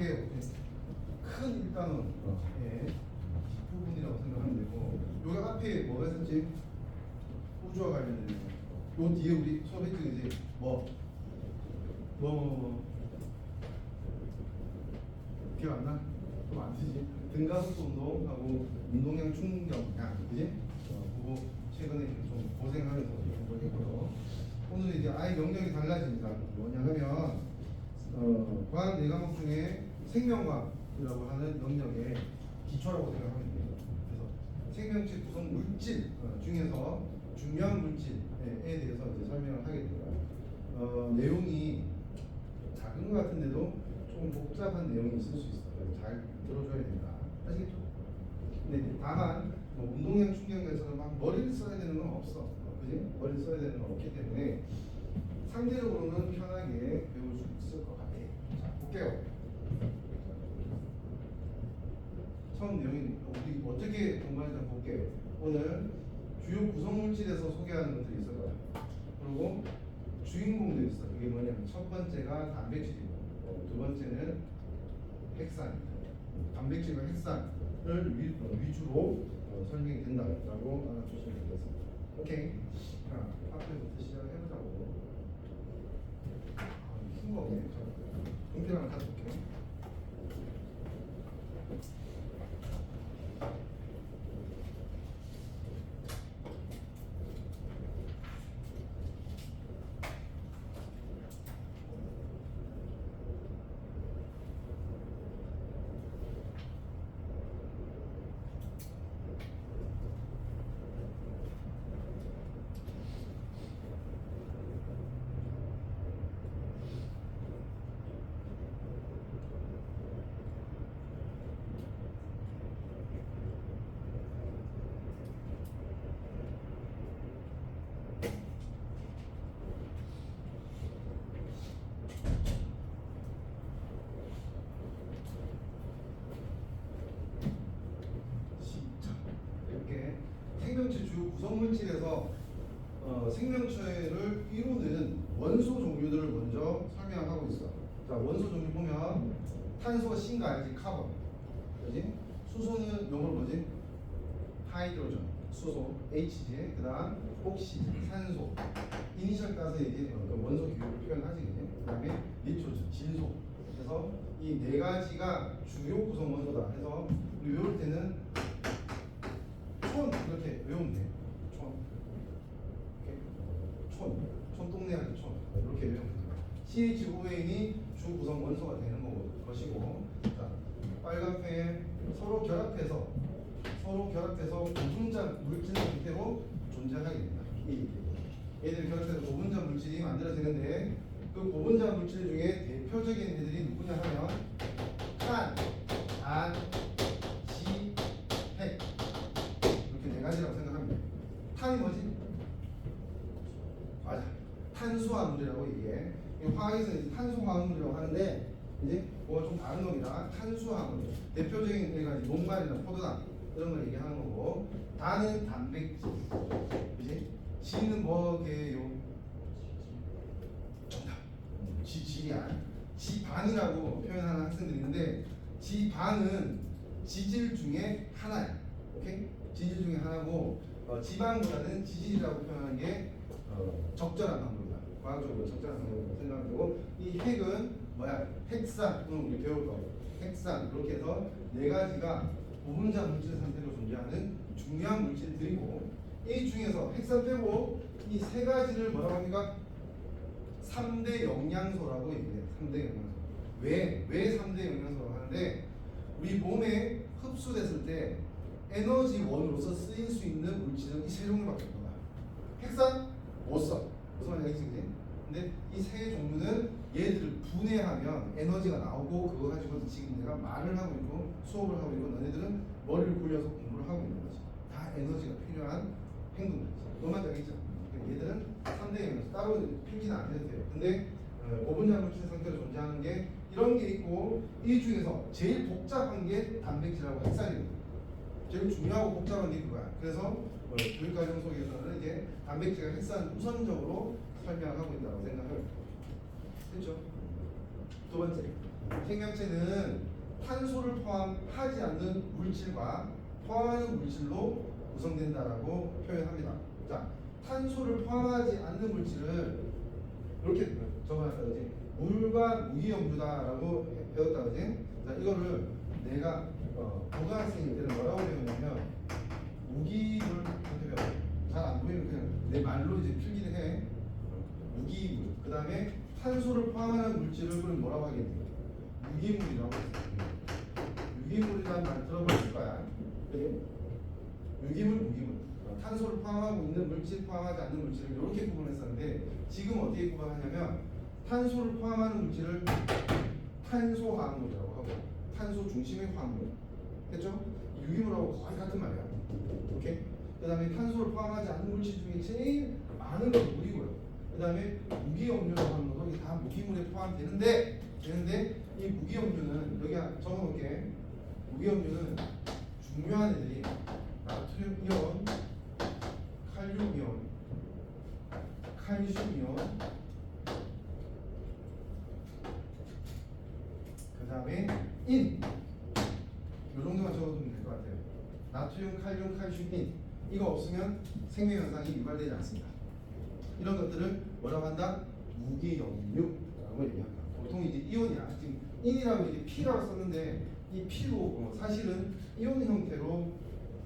이렇게 큰 일단은 뒷부분이라고 생각하면 되고, 여기 앞에 뭐가 있었지? 우주와 관련된 요 뒤에 우리 수업했죠 이제 기억 안 나? 좀 안 쓰지? 등가속 운동하고 운동량 충격량, 그지? 그거 최근에 좀 고생하면서 공부를 했고요. 오늘은 이제 아예 영역이 달라집니다. 뭐냐 하면 과학 4과목 중에 생명과학이라고 하는 영역의 기초라고 생각하면 돼요. 그래서 생명체 구성 물질 중에서 중요한 물질에 대해서 이제 설명을 하게 돼요. 내용이 작은 것 같은데도 조금 복잡한 내용이 있을 수 있어요. 잘 들어줘야 된다. 아시겠죠? 근데 다만 운동량 충격에서는 막 머리를 써야 되는 건 없어. 그지? 머리를 써야 되는 건 없기 때문에 상대적으로는 편하게 배울 수 있을 것 같아요. 자, 볼게요. 처음 내용이 우리 어떻게 공부하는지 볼게요. 오늘 주요 구성물질에서 소개하는 것들이 있을 거야. 그리고 주인공도 있어. 그게 뭐냐면 첫 번째가 단백질이고, 두 번째는 핵산입니다. 단백질과 핵산을 위주로 설명이 된다라고 알아주시면 되겠습니다. 오케이. 자, 앞에부터 시작해보자고. 큰 거네. 형태랑 같이 볼게요. 생명체 주요 구성물질에서 생명체를 이루는 원소 종류들을 먼저 설명하고 있어. 자, 원소 종류 보면 탄소가 C인 알지? 카본. 그지? 수소는 요걸 뭐지? 하이드로전. 수소. H지. 그 다음 옥시전. 산소. 이니셜 가스에 이제 원소 기호를 표현하지. 그 다음에 니트로전. 진소. 그래서 이 네 가지가 주요 구성 원소다. 해서 우리 외울 때는 촌 이렇게 외우면 돼. 촌동네한테 촌 이렇게 외우면 돼요. CHON이 주 구성 원소가 되는 것이고, 자, 빨간펜 서로 결합해서 고분자 물질 형태로 존재하게 됩니다. 얘들이 결합해서 고분자 물질이 만들어지는데, 그 고분자 물질 중에 대표적인 애들이 누구냐 하면 탄, 안, 지, 핵, 이렇게 네 가지라고 생각하면 돼요. 탄이 뭐지? 맞아. 탄수화물이라고 얘기해. 화학에서 탄수화물이라고 하는데, 이제 뭐가 좀 다른 겁니다. 탄수화물. 대표적인 애가 녹말이나 포도당 이런 걸 얘기하는 거고, 단은 단백질. 그지? 지는 뭐게요? 정답. 지질이야. 지반이라고 표현하는 학생들이 있는데, 지반은 지질 중에 하나야. 오케이? 지질 중에 하나고, 지방보다는 지질이라고 표현하는 게 적절한 방법이다. 과학적으로 적절한 방법이라고 생각하고, 이 핵은 뭐야? 핵산. 우리 배울 거. 핵산. 이렇게 해서 네 가지가 고분자 물질 상태로 존재하는 중요한 물질들이고, 이 중에서 핵산 빼고 이 세 가지를 뭐라고 합니까? 3대 영양소라고 얘기해요. 3대 영양소. 왜 3대 영양소라고 하는데, 우리 몸에 흡수됐을 때 에너지원으로서 쓰일 수 있는 물질은 이 세 종류밖에 없는 거야. 핵산 못 써. 무슨 말인지 알겠지? 근데 이 세 종류는 얘들을 분해하면 에너지가 나오고, 그거 가지고 지금 내가 말을 하고 있고 수업을 하고 있고, 너네들은 머리를 굴려서 공부를 하고 있는 거지. 다 에너지가 필요한 행동들이지. 너만 알겠죠? 얘들은 3대 영양소. 따로 필기는 안 해도 돼요. 근데 고분자 물질 상태로 존재하는 게 이런 게 있고, 이 중에서 제일 복잡한 게 단백질하고 핵산이거든요. 제일 중요하고 복잡한 게 그거야. 그래서 교육과정 속에서는 이제 단백질과 핵산 우선적으로 설명하고 있다고 생각을 했죠. 두 번째, 생명체는 탄소를 포함하지 않는 물질과 포함하는 물질로 구성된다라고 표현합니다. 자, 탄소를 포함하지 않는 물질을 이렇게 적어놨다 그지? 물과 무기염류다라고 배웠다 그지? 자, 이거를 내가 고등학생일 때는 뭐라고 배웠냐면 무기물 이렇게 배워. 잘안 보이면 그냥 내 말로 이제 필기를 해. 무기물. 그 다음에 탄소를 포함하는 물질을 그럼 뭐라고 하겠니? 유기물이라고 했어요. 유기물이라는 말 들어봤을 거야. 그래? 유기물, 무기물. 탄소를 포함하고 있는 물질, 포함하지 않는 물질을 이렇게 구분했었는데 지금 어떻게 구분하냐면 탄소를 포함하는 물질을 탄소화합물이라고 하고 탄소 중심의 화합물. 됐죠? 유기물하고 거의 같은 말이야. 오케이? 그 다음에 탄소를 포함하지 않는 물질 중에 제일 많은 건 물이고요. 그 다음에 무기염류라고 하는 것도 다 무기물에 포함되는데 이 무기염류는 여기 적어놓을게. 무기염류는 중요한 애들이 나트륨 이온, 칼륨 이온, 칼슘 이온, 그 다음에 인. 이 정도만 적어두면 될 것 같아요. 나트륨, 칼륨, 칼슘, 인. 이거 없으면 생명 현상이 유발되지 않습니다. 이런 것들을 뭐라고 한다? 무기염류라고 얘기합니다. 보통 이제 이온이야. 지금 인이라고 이제 P라고 썼는데 이 P도 사실은 이온 형태로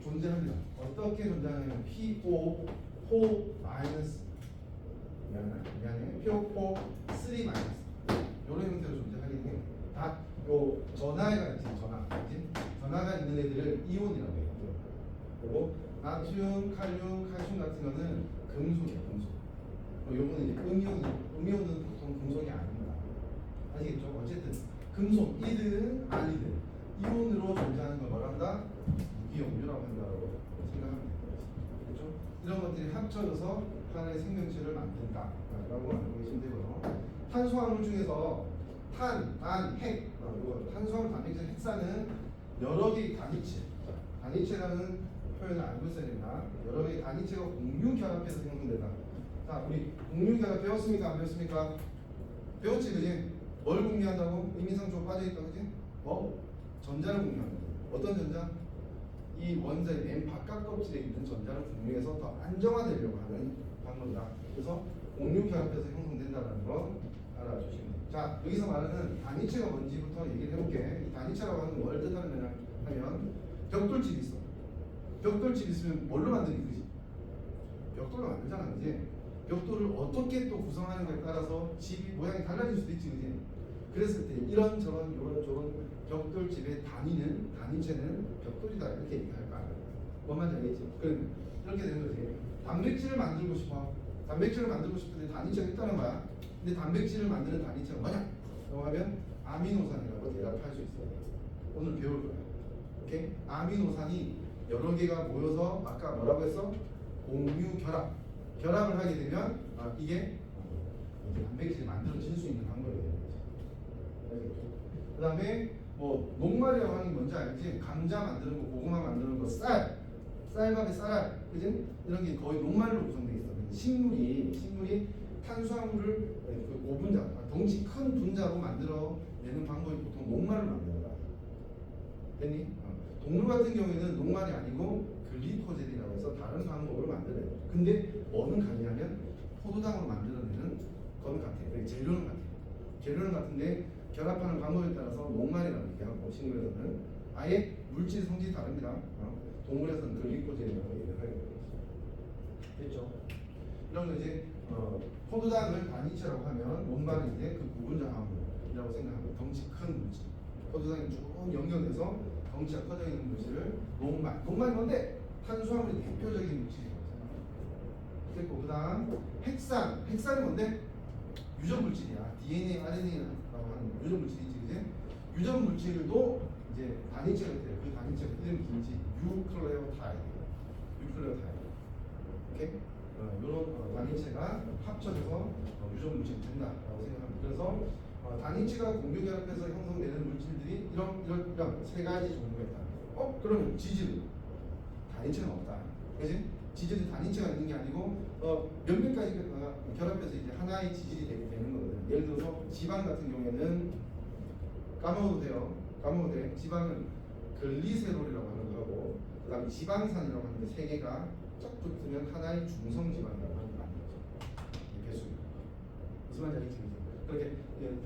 존재합니다. 어떻게 존재하냐면 PO, O 마이너스 미안해. PO4, 3 마이너스 이런 형태로 존재하긴 해요. 다 요 전하가 있지, 전하가 있는 애들을 이온이라고 해요. 그리고 나트륨, 칼륨, 칼슘 같은 거는 금속이에요, 금속. 요거는 이제 음이온은 보통 금속이 아닙니다. 아시겠죠? 어쨌든 금속이든 아니든 이온으로 존재하는 걸 말한다? 무기염류라고 한다고 생각하면 됩니다. 그렇죠? 이런 것들이 합쳐져서 하나의 생명체를 만든다라고 알고 계시면 되고요. 탄수화물 중에서 탄, 단, 핵, 탄수화물, 단백질, 핵산은 여러 개의 단위체, 단위체라는 표현을 알고 있어야 된다. 여러 개의 단위체가 공유 결합해서 형성된다. 자, 우리 공유 결합 배웠습니까? 안 배웠습니까? 배웠지, 그지? 뭘 공유한다고? 의미상조 빠져있다, 그지? 전자를 공유한다. 어떤 전자? 이 원자의 맨 바깥 껍질에 있는 전자를 공유해서 더 안정화되려고 하는 방법이다. 그래서 공유 결합해서 형성된다는 거 알아주시면 됩니다. 자, 여기서 말하는 단위체가 뭔지부터 얘기를 해볼게. 이 단위체라고 하는 걸 뜻하면 벽돌집이 있어. 벽돌집 있으면 뭘로 만드니, 그지? 벽돌로 만들잖아, 그지? 벽돌을 어떻게 또 구성하는가에 따라서 집이 모양이 달라질 수도 있지, 그지? 그랬을 때 이런저런 요런저런 벽돌집의 단위체는 벽돌이다 이렇게 얘기할 거야. 뭔 말인지 알겠지? 그럼 이렇게 되는 거지. 단백질을 만들고 싶어. 단백질을 만들고 싶은데 단위체가 있다는 거야. 근데 단백질을 만드는 단위체가 뭐냐? 라고 하면 아미노산이라고 대답할 수 있어요. 오늘 배울 거야. 오케이? 아미노산이 여러 개가 모여서 아까 뭐라고 했어? 공유 결합을 하게 되면 이게 단백질이 만들어질 수 있는 방법이 되는 거지. 그 다음에 뭐 녹말이라고 하는 게 뭔지 알지? 감자 만드는 거, 고구마 만드는 거, 쌀밥에 쌀알, 그지? 이런 게 거의 녹말로 구성되어 있어. 식물이 탄수화물을 그 오분자, 덩치 큰 분자로 만들어내는 방법이 보통 녹말을 만드는 거야. 됐니? 동물 같은 경우에는 녹말이 아니고 글리코젠이라고 해서 다른 방법을 만들어요. 근데 뭐는 같냐면 포도당으로 만들어내는 건 같아요. 재료는 같은데 결합하는 방법에 따라서 녹말이라고 얘기하고 식물에서는 아예 물질 성질이 다릅니다. 동물에서는 글리코젠이라고 얘기를 하게 되죠. 됐죠? 이런 거 이제 포도당을 단위체라고 하면 녹말은 이제 그 구분자 화합물이라고 생각하면 덩치 큰 물질. 포도당이 쭉 연결돼서 덩치가 커져 있는 물질을 녹말이 뭔데? 탄수화물이 대표적인 물질이라고 생각합니다. 됐고 그 다음 핵산이 뭔데? 유전 물질이야. DNA, RNA라고 하는 유전 물질이지, 그지? 유전 물질도 이제 단위체가 있대요. 그 단위체가 이름이 긴지 유클레오타이드. 오케이? 이런 단위체가 합쳐져서 유전 물질이 된다라고 생각합니다. 그래서 단위체가 공유 결합해서 형성되는 물질들이 이런 세 가지 종류가 있다. 그러면 지질은 단위체는 없다. 그지? 지질이 단위체가 있는 게 아니고 몇몇 가지 결합해서 이제 하나의 지질이 되는 거거든. 예를 들어서 지방 같은 경우에는 까먹어도 돼요. 까먹어도 돼. 지방은 글리세롤이라고 하는 거고, 그다음에 지방산이라고 하는 게 세 개가 쫙 붙으면 하나의 중성지방이라고 하는 거 이게 배수. 무슨 말인지 알겠지? 그렇게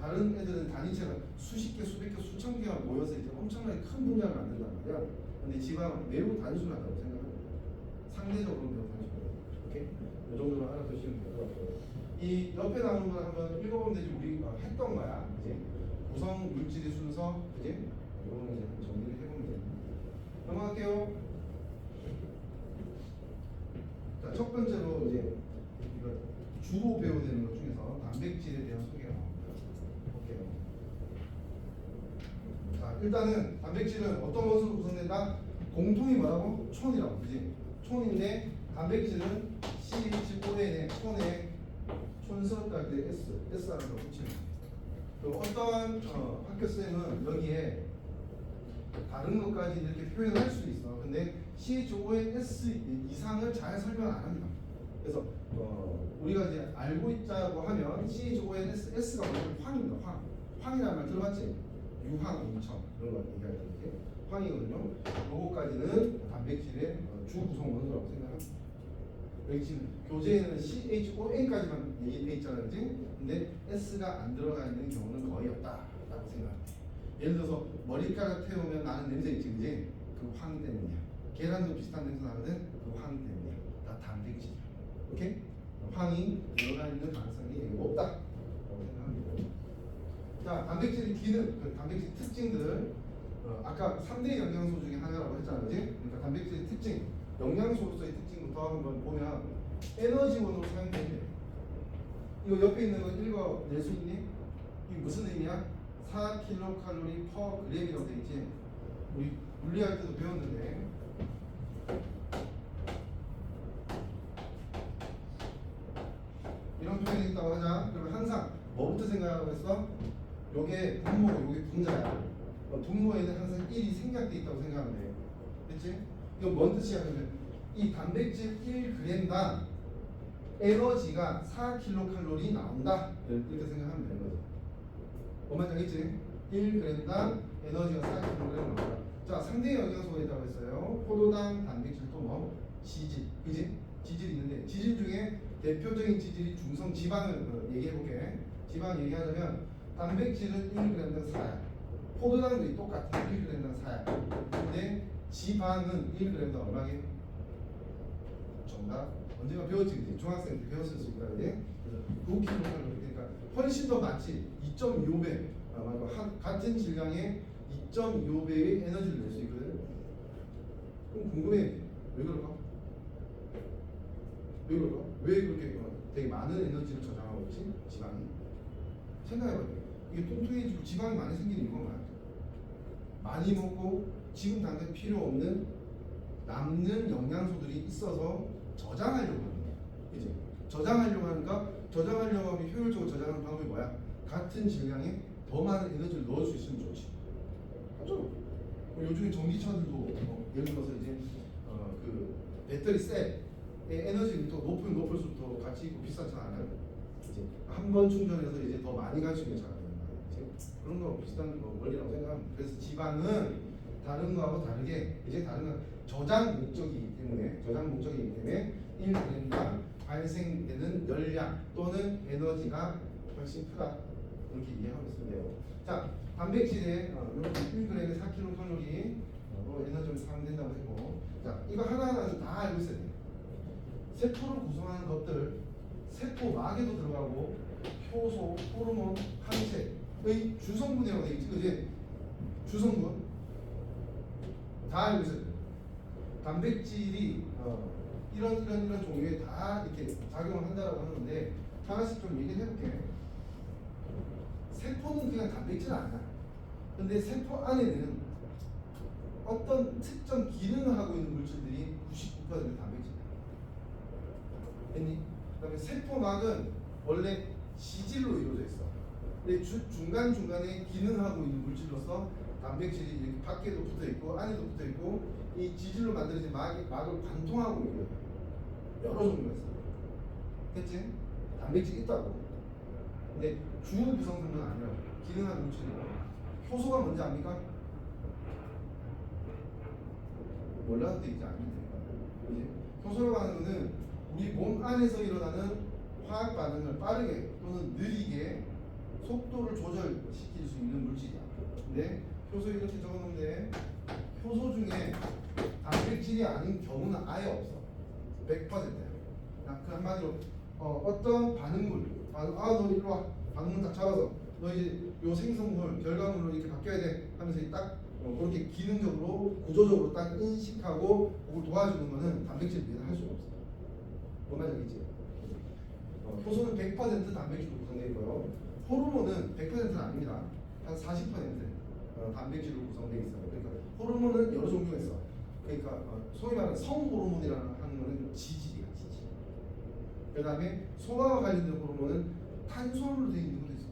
다른 애들은 단위체가 수십 개, 수백 개, 수천 개가 모여서 이제 엄청나게 큰 분량을 만든단 말이야. 근데 지방은 매우 단순하다고 생각합니다. 상대적으로 매우 단순해요. 오케이? 이 정도로 알아두시면 될 것 같아요. 이 옆에 나오는 걸 한번 읽어보면 되지. 우리 했던 거야. 이제 구성 물질의 순서, 그지? 이거는 이제 한번 정리를 해보면 돼요. 넘어갈게요. 자, 첫 번째로 이제 이거 주로 배워야 되는 것 중에서 단백질에 대한 소개가 나옵니다. 볼게요. 자, 일단은 단백질은 어떤 것으로 구성된다? 공통이 뭐라고? 촌이라고, 그지? 촌인데 단백질은 CHON에 촌에 촌스럽다 할 때 S라는 걸 붙이는 거예요. 그럼 어떠한 학교쌤은 여기에 다른 것까지 이렇게 표현할 수 있어. 근데 CHONS 이상을 잘 설명 안 합니다. 그래서 우리가 이제 알고 있자고 하면 CHONS S가 뭐냐면 황입니다. 황이라는 말 들어봤지? 유황, 인천 그런 거 얘기할 때 황이거든요. 요거까지는 단백질의 주 구성원소라고 생각합니다. 여기 지금 교재에는 CHON까지만 얘기돼 있잖아요, 그지? 근데 S가 안 들어가 있는 경우는 거의 없다라고 생각합니다. 예를 들어서 머리카락 태우면 나는 냄새 있지, 그지? 그 황 때문이야. 계란도 비슷한 냄새 나거든? 그 황 때문이야. 다 단백질이야. 오케이? 황이 들어가 있는 가능성이 없다라고 생각합니다. 자, 단백질의 기능, 그 단백질 특징들. 아까 3대 영양소 중에 하나라고 했잖아, 그지? 그러니까 단백질의 특징, 영양소로서의 특징부터 한번 보면 에너지원으로 사용되는데, 이거 옆에 있는 거 읽어낼 수 있니? 이게 무슨 의미야? 4kcal per g이라고 돼 있지? 우리 물리할 때도 배웠는데, 이런 표현이 있다고 하자. 그러면 항상 뭐부터 생각하고 있어? 요게 분모고 요게 분자야. 분모에는 항상 1이 생략돼 있다고 생각하면 돼요. 그치? 이거 뭔 뜻이야? 그러면 이 단백질 1g당 에너지가 4kcal 나온다. 이렇게 생각하면 되는 거죠. 뭔 말인지 알겠지? 1g당 에너지가 4kcal 나온다. 자, 3대 영양소가 있다고 했어요. 포도당, 단백질 또 뭐? 지질. 그지? 지질이 있는데 지질 중에 대표적인 지질이 중성 지방을 얘기해 볼게. 지방 얘기하자면 단백질은 1g당 4야. 포도당도 똑같아. 1g당 4야. 근데 지방은 1g당 얼마게? 정답. 언젠가 배웠지, 그지? 중학생 때 배웠을 수 있다, 그지? 그래서 9kcal. 그러니까 훨씬 더 많지. 2.25배. 같은 질량의 2.25배의 에너지를 낼 수 있거든. 그럼 궁금해. 왜 그럴까? 왜 그럴까? 왜 그렇게 되게 많은 에너지를 저장하고 있지? 지방이. 생각해봐요. 이게 뚱뚱해지고 지방이 많이 생기는 이유가 뭐야? 많이 먹고 지금 당장 필요 없는 남는 영양소들이 있어서 저장하려고 하는 거야. 그지? 저장하려고 하니까 저장하려고 하면 효율적으로 저장하는 방법이 뭐야? 같은 질량에 더 많은 에너지를 넣을 수 있으면 좋지. 맞죠? 요즘에 전기차들도 예를 들어서 이제 그 배터리 셀의 에너지를 또 높을수록 더 가치 있고 비싼 차 아니야? 이제 한 번 충전해서 이제 더 많이 갈 수 있는 차가 되는 거야. 그런 거 비슷한 원리라고 생각합니다. 그래서 지방은 다른 거하고 다르게 이제 다른 건 저장 목적이기 때문에 1g당 발생되는 열량 또는 에너지가 훨씬 크다. 이렇게 이해하고 있으면 돼요. 자, 단백질에 이렇게 1g에 4kcal 에너지를 사용된다고 했고, 자, 이거 하나하나 다 알고 있어야 돼요. 세포를 구성하는 것들, 세포막에도 들어가고 효소, 호르몬, 항체의 주성분이라고 되어 있지, 그지? 주성분 다 알고 있어야 돼요. 단백질이 이런 종류에 다 이렇게 작용을 한다라고 하는데 하나씩 좀 얘기를 해볼게. 세포는 그냥 단백질 아니야. 근데 세포 안에는 어떤 특정 기능을 하고 있는 물질들이 99% 단백질이야. 됐니? 그다음에 세포막은 원래 지질로 이루어져 있어. 근데 중간중간에 기능하고 있는 물질로서 단백질이 이렇게 밖에도 붙어 있고 안에도 붙어 있고 이 지질로 만들어진 막을 관통하고 있는 여러 종류가 있어. 됐지? 단백질이 있다고. 근데 주 구성성분은 아니라고. 기능하는 물질이고 효소가 뭔지 압니까? 몰라도 되지 않습니까? 그지? 효소라고 하는 거는 우리 몸 안에서 일어나는 화학 반응을 빠르게 또는 느리게 속도를 조절시킬 수 있는 물질이야. 근데 효소 이렇게 적어놓는데 효소 중에 단백질이 아닌 경우는 아예 없어. 100%야. 그 한마디로 어떤 반응물, 너 이리 와. 반응물 딱 잡아서 너 이제 요 생성물, 결과물로 이렇게 바뀌어야 돼 하면서 딱 그렇게 기능적으로, 구조적으로 딱 인식하고 그걸 도와주는 거는 단백질 위에서 할 수가 없어. 뭔 말인지 알겠지? 효소는 100% 단백질로 구성되어 있고요. 호르몬은 100%는 아닙니다. 한 40% 단백질로 구성되어 있어요. 그러니까 호르몬은 여러 종류가 있어. 그러니까 소위 말하는 성호르몬이라는 하는 거는 지질이야, 지질. 그 다음에 소화와 관련된 호르몬은 탄수화물로 되어 있는 것도 있어.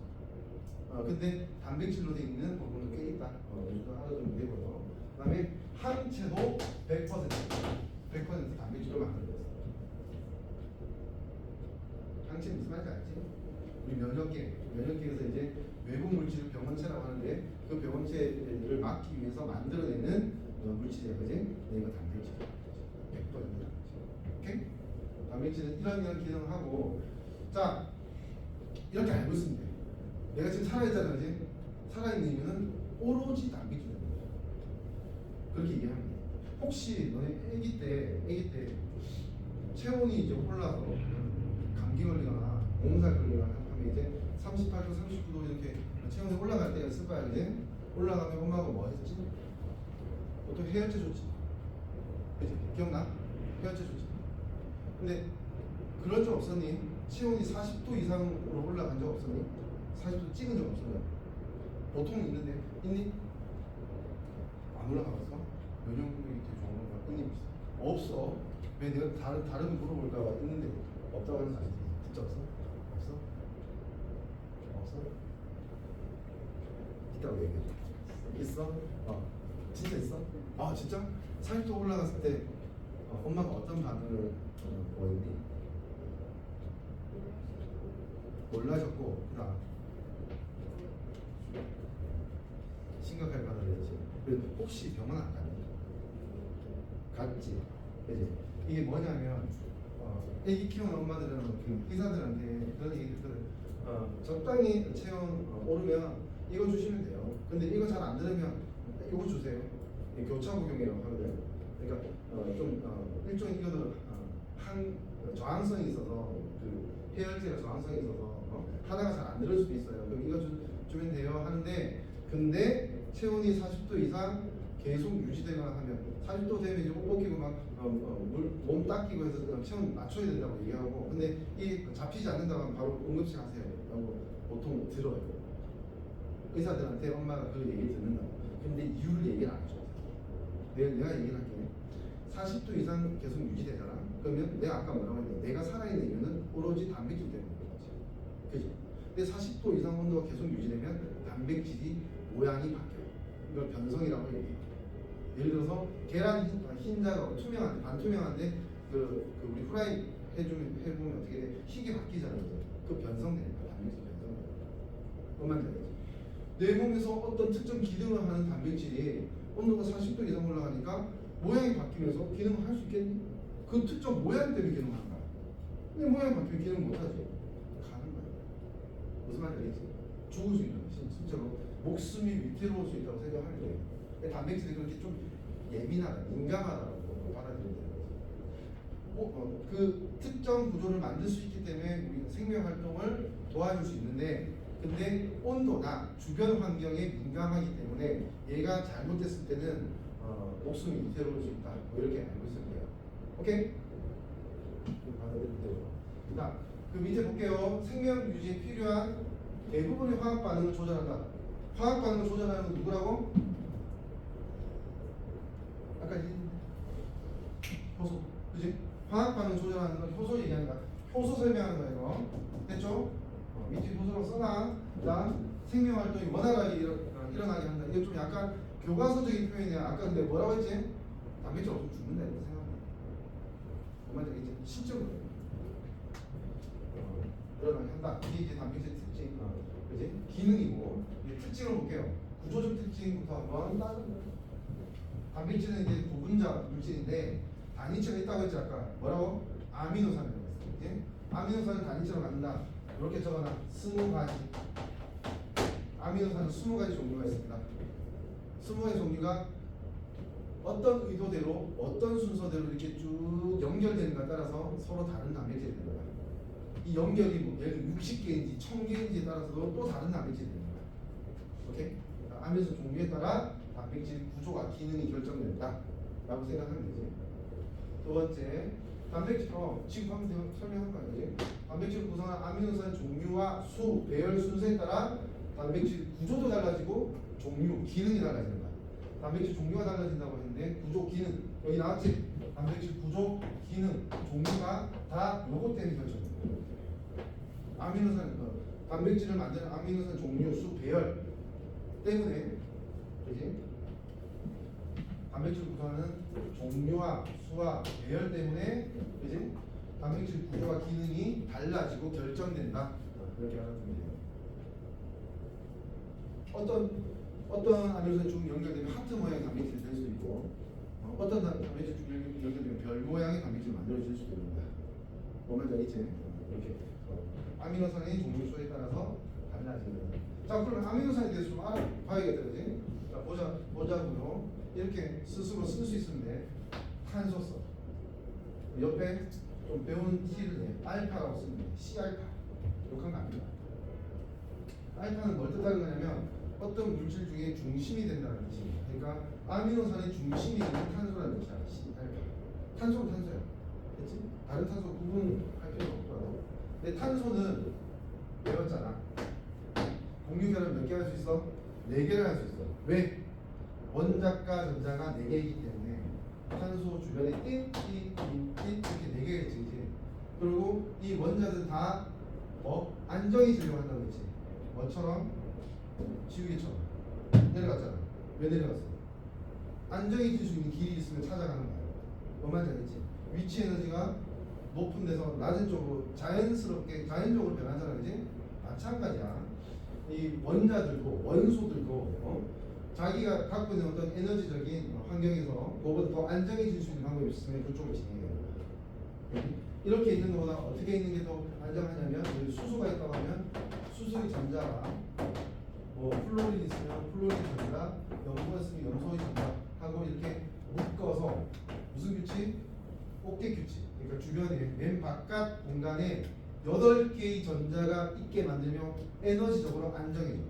근데 단백질로 되어 있는 호르몬도 꽤 있다. 이 정도 알아두면 되고요. 그 다음에 항체도 100% 단백질로 만들어졌어. 항체 무슨 말인지 알지? 우리 면역계에서 이제 외부 물질을 병원체라고 하는데 그 병원체를 막기 위해서 만들어내는 물질이야, 그지? 이거 단백질이야. 100% 단백질. 오케이? 단백질은 이런 기능을 하고, 자 이렇게 알고 있으면 돼. 내가 지금 살아있잖아, 그지? 살아있는 이유는 오로지 단백질 때문에. 그렇게 얘기하면 돼. 혹시 너네 아기 때 체온이 이제 올라서 감기 걸리거나 몸살 걸리거나 하면 이제 38도, 39도 이렇게 체온이 올라갈 때가 있을 거야, 그지? 올라가면 엄마가 뭐 했지? 보통 해열제 줬지. 그지? 기억나? 해열제 줬지. 근데 그런 적 없었니? 체온이 40도 이상으로 올라간 적 없었니? 40도 찍은 적 없었냐? 보통 있는데 있니? 안 올라가봤어? 면역 능력이 되게 좋은 건가? 끊임없이 없어. 왜 내가 다른 물어볼까봐 있는데 없다고 하는 사람이 진짜 없어? 없어? 있다고 얘기해. 있어? 진짜 있어? 진짜? 40도 올라갔을 때 엄마가 어떤 반응을 보였니? 놀라셨고, 그다음 심각할 뻔했지. 그래서 혹시 병원 안 갔니? 갔지. 그지? 이게 뭐냐면 애기 키우는 엄마들은 그 의사들한테 그런 얘기 듣거든. 적당히 체온 오르면 이거 주시면 돼요. 근데 이거 잘 안 들으면 이거 주세요. 교차 복용이라고 하거든. 그러니까 일종의 이거는 저항성이 있어서, 그 해열제가 저항성이 있어서 하다가 잘 안 들을 수도 있어요. 그럼 이거 주면 돼요 하는데, 근데 체온이 40도 이상 계속 유지되거나 하면 40도 되면 이제 옷 벗기고 막 몸 닦이고 해서 체온 맞춰야 된다고 얘기하고, 근데 이 잡히지 않는다고 하면 바로 응급실 가세요 라고 보통 들어요. 의사들한테 엄마가 그 얘기 듣는다고. 근데 이유를 얘기를 안 해줘. 내가 얘기를 할게. 40도 이상 계속 유지되잖아. 그러면 내가 아까 뭐라고 했는데, 내가 살아있는 이유는 오로지 단백질 때문인 거지. 그죠? 근데 40도 이상 온도가 계속 유지되면 단백질이 모양이 바뀌어요. 이걸 변성이라고 얘기해요. 예를 들어서 계란 흰자가 투명한데, 반투명한데 우리 후라이 해보면 어떻게 돼? 희게 바뀌잖아요. 그 변성되니까 단백질 변성돼요. 그만 되겠지. 내 몸에서 어떤 특정 기능을 하는 단백질이 온도가 40도 이상 올라가니까 모양이 바뀌면서 기능을 할 수 있겠니? 그 특정 모양 때문에 기능하는 거야. 근데 모양이 바뀌면 기능 못하지. 가는 거야. 무슨 말인지 알겠지? 죽을 수 있는 거지. 실제로 목숨이 위태로울 수 있다고 생각하면 돼. 단백질이 그렇게 좀 예민하다, 민감하다고 받아들여야 되는 거지. 그 특정 구조를 만들 수 있기 때문에 우리가 생명 활동을 도와줄 수 있는데, 근데 온도나 주변 환경에 민감하기 때문에 얘가 잘못됐을 때는 목숨이 위태로울 수 있다. 뭐 이렇게 알고 있으면 돼요. 오케이? 받아들이면 돼요. 자, 그 밑에 볼게요. 생명 유지에 필요한 대부분의 화학 반응을 조절한다. 화학 반응을 조절하는 건 누구라고? 아까 효소, 그지? 화학 반응 조절하는 건 효소 얘기하는 거야. 효소 설명하는 거야, 이거. 됐죠? 밑에 효소로 써놔. 그다음 생명 활동이 원활하게 일어나게 한다. 이게 좀 약간 교과서적인 표현이야. 아까 근데 뭐라고 했지? 단백질 없으면 죽는다 이렇게 생각합니다. 정말 이제 실적으로 일어나게 한다. 이게 이제 단백질 특징, 그지? 기능이고, 특징을 볼게요. 구조적 특징부터 한번 따져볼게요. 단백질은 이제 고분자 물질인데 단위체가 있다고 했지 아까. 뭐라고? 아미노산이라고 했어. 그치? 아미노산을 단위체로 만든다. 이렇게 적어놔. 20가지. 아미노산은 20가지 종류가 있습니다. 20가지 종류가 어떤 의도대로 어떤 순서대로 이렇게 쭉 연결되는가 따라서 서로 다른 단백질이 되는 거야. 이 연결이 뭐 예를 들어 60개인지 1000개인지에 따라서도 또 다른 단백질이 되는 거야. 오케이? 아미노산 종류에 따라 단백질 구조와 기능이 결정된다 라고 생각하면 되지. 두 번째, 단백질 지금 한번 설명할 거야. 그지? 단백질 구성한 아미노산 종류와 수, 배열 순서에 따라 단백질 구조도 달라지고 종류, 기능이 달라지는 거야. 단백질 종류가 달라진다고 했는데 구조, 기능 여기 나왔지? 단백질 구조, 기능, 종류가 다 요것 때문에 결정된다. 아미노산 단백질을 만드는 아미노산 종류, 수, 배열 때문에, 그지? 단백질 구성하는 종류와 수와 배열 때문에, 그지? 단백질 구조와 기능이 달라지고 결정된다. 그렇게 알아두면 돼요. 어떤 아미노산 중 연결되면 하트 모양의 단백질이 될 수도 있고, 어떤 단백질 중 연결되면 별 모양의 단백질을 만들어줄 수도 있는 거야. 보면 알겠지? 이렇게 아미노산의 종류 수에 따라서 달라지는. 자, 그럼 아미노산에 대해서 좀 알아봐야겠다, 그지? 자, 보자고요. 이렇게 스스로 쓸 수 있는데 탄소 써. 옆에 좀 배운 T를 내. 알파라고 쓰면 돼. C알파. 욕한 거 아닙니다. 알파는 뭘 뜻하는 거냐면 어떤 물질 중에 중심이 된다는 뜻입니다. 그러니까 아미노산의 중심이 있는 탄소라는 뜻이야. C알파. 탄소는 탄소야. 그렇지? 다른 탄소 구분할 필요 없고. 근데 탄소는 배웠잖아. 공유 결합 몇 개 할 수 있어? 4개를 할 수 있어. 왜? 원자과 전자가 4개이기 때문에 탄소 주변에 띵띵띵띵 이렇게 4개가 있지. 그리고 이 원자들 다 안정해지려고 한다고 했지. 뭐처럼? 지우개처럼 내려갔잖아. 왜 내려갔어? 안정해질 수 있는 길이 있으면 찾아가는 거야. 뭔 말인지 알겠지? 위치 에너지가 높은 데서 낮은 쪽으로 자연적으로 변하잖아. 그지? 마찬가지야. 이 원자들도 원소들도 자기가 갖고 있는 어떤 에너지적인 환경에서 그거보다 더 안정해질 수 있는 방법이 있으면 그쪽으로 진행해요. 이렇게 있는 것보다 어떻게 있는 게 더 안정하냐면 여기 수소가 있다고 하면 수소의 전자가 플로린 있으면 플로린 전자, 염소가 있으면 염소의 전자 하고 이렇게 묶어서 무슨 규칙? 어깨 규칙. 그러니까 주변에 맨 바깥 공간에 8개의 전자가 있게 만들며 에너지적으로 안정해져.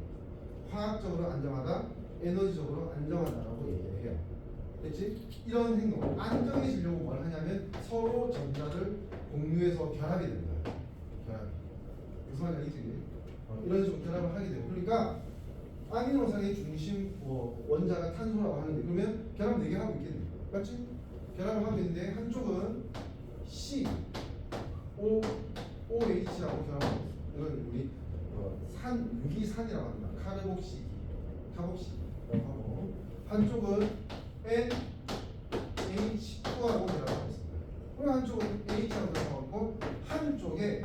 화학적으로 안정하다, 에너지적으로 안정하다라고 얘기를 해요. 됐지? 이런 행동, 안정해지려고 뭘 하냐면 서로 전자를 공유해서 결합이 되는 거야. 결합. 무슨 말인지 알겠지? 이런 식으로 결합을 하게 돼요. 그러니까 아미노산의 중심 원자가 탄소라고 하는데 그러면 결합 4개 하고 있겠네. 맞지? 결합을 하고 있는데 한쪽은 C, O, OH라고 결합하고 있어. 이건 우리 유기산이라고 합니다. 카르복시 하고 한쪽은 NH2하고 결합하고 있습니다. 그리고 한쪽은 H하고 결합하고 한쪽에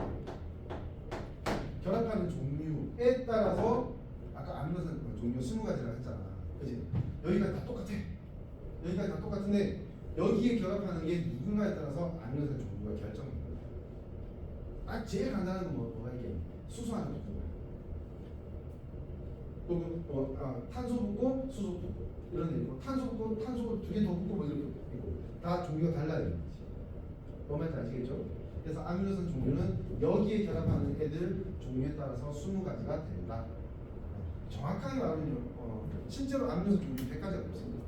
결합하는 종류에 따라서 아까 아미노산 종류 20가지라고 했잖아. 그치? 여기가 다 똑같아. 여기가 다 똑같은데 여기에 결합하는 게 누군가에 따라서 아미노산 종류가 결정됩니다. 제일 간단한 건 뭐가 이게 수소하는 거야. 또는 탄소 붙고 수소 붙고 이런 데 있고 탄소 붙고 탄소 2개 더 붙고 뭐 이렇게 있고 다 종류가 달라요. 뭔 말인지 아시겠죠? 그래서 아미노산 종류는 여기에 결합하는 애들 종류에 따라서 20가지가 된다. 정확하게 말하면요, 실제로 아미노산 종류 100가지가 없습니다.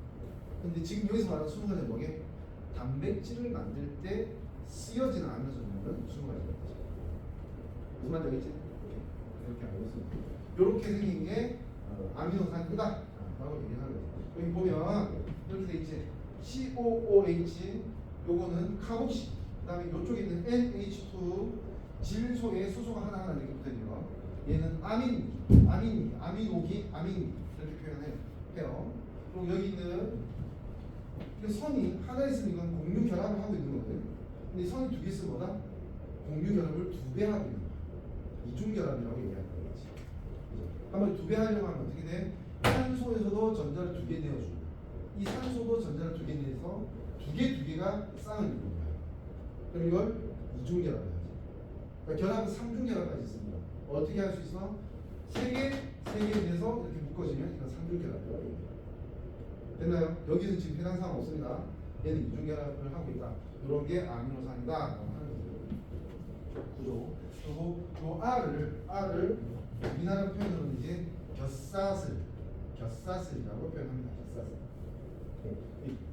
근데 지금 여기서 말하는 20가지는 뭐게? 단백질을 만들 때 쓰여지는 아미노산 종류는 20가지가 있죠. 무슨 말인지 알겠지? 이렇게 알고 있습니다. 이렇게 생긴 게 아미노산이다 라고 얘기를 하는 거죠. 여기 보면 이렇게 돼 있지. COOH 요거는 카복시, 그 다음에 이쪽에 있는 NH2 질소에 수소가 하나하나 이렇게 붙어있는 얘는 아미노기 이렇게 표현해요. 그리고 여기 있는 선이 하나 있으면 이건 공유 결합을 하고 있는 거거든요. 근데 선이 2개 있으면 뭐다? 공유 결합을 2배 하고 있는 거야. 이중 결합이라고 얘기하는 거지. 한번 2배 하려고 하면 어떻게 돼? 산소에서도 전자를 두 개 내어주고 이 산소도 전자를 두 개 내서 두 개가 쌍을 이루는 거예요. 그럼 이걸 이중결합을 해야지. 그러니까 결합은 삼중결합까지 있습니다. 어떻게 할 수 있어? 세 개 돼서 이렇게 묶어지면 이건 삼중결합이라고 합니다. 됐나요? 여기는 지금 해당 사항 없습니다. 얘는 이중결합을 하고 있다. 이런 게 아미노산이다. 하는 거죠. 구조. 그리고 요 R을 우리나라 표현으로는 이제 곁사슬이라고 표현합니다. 곁사슬.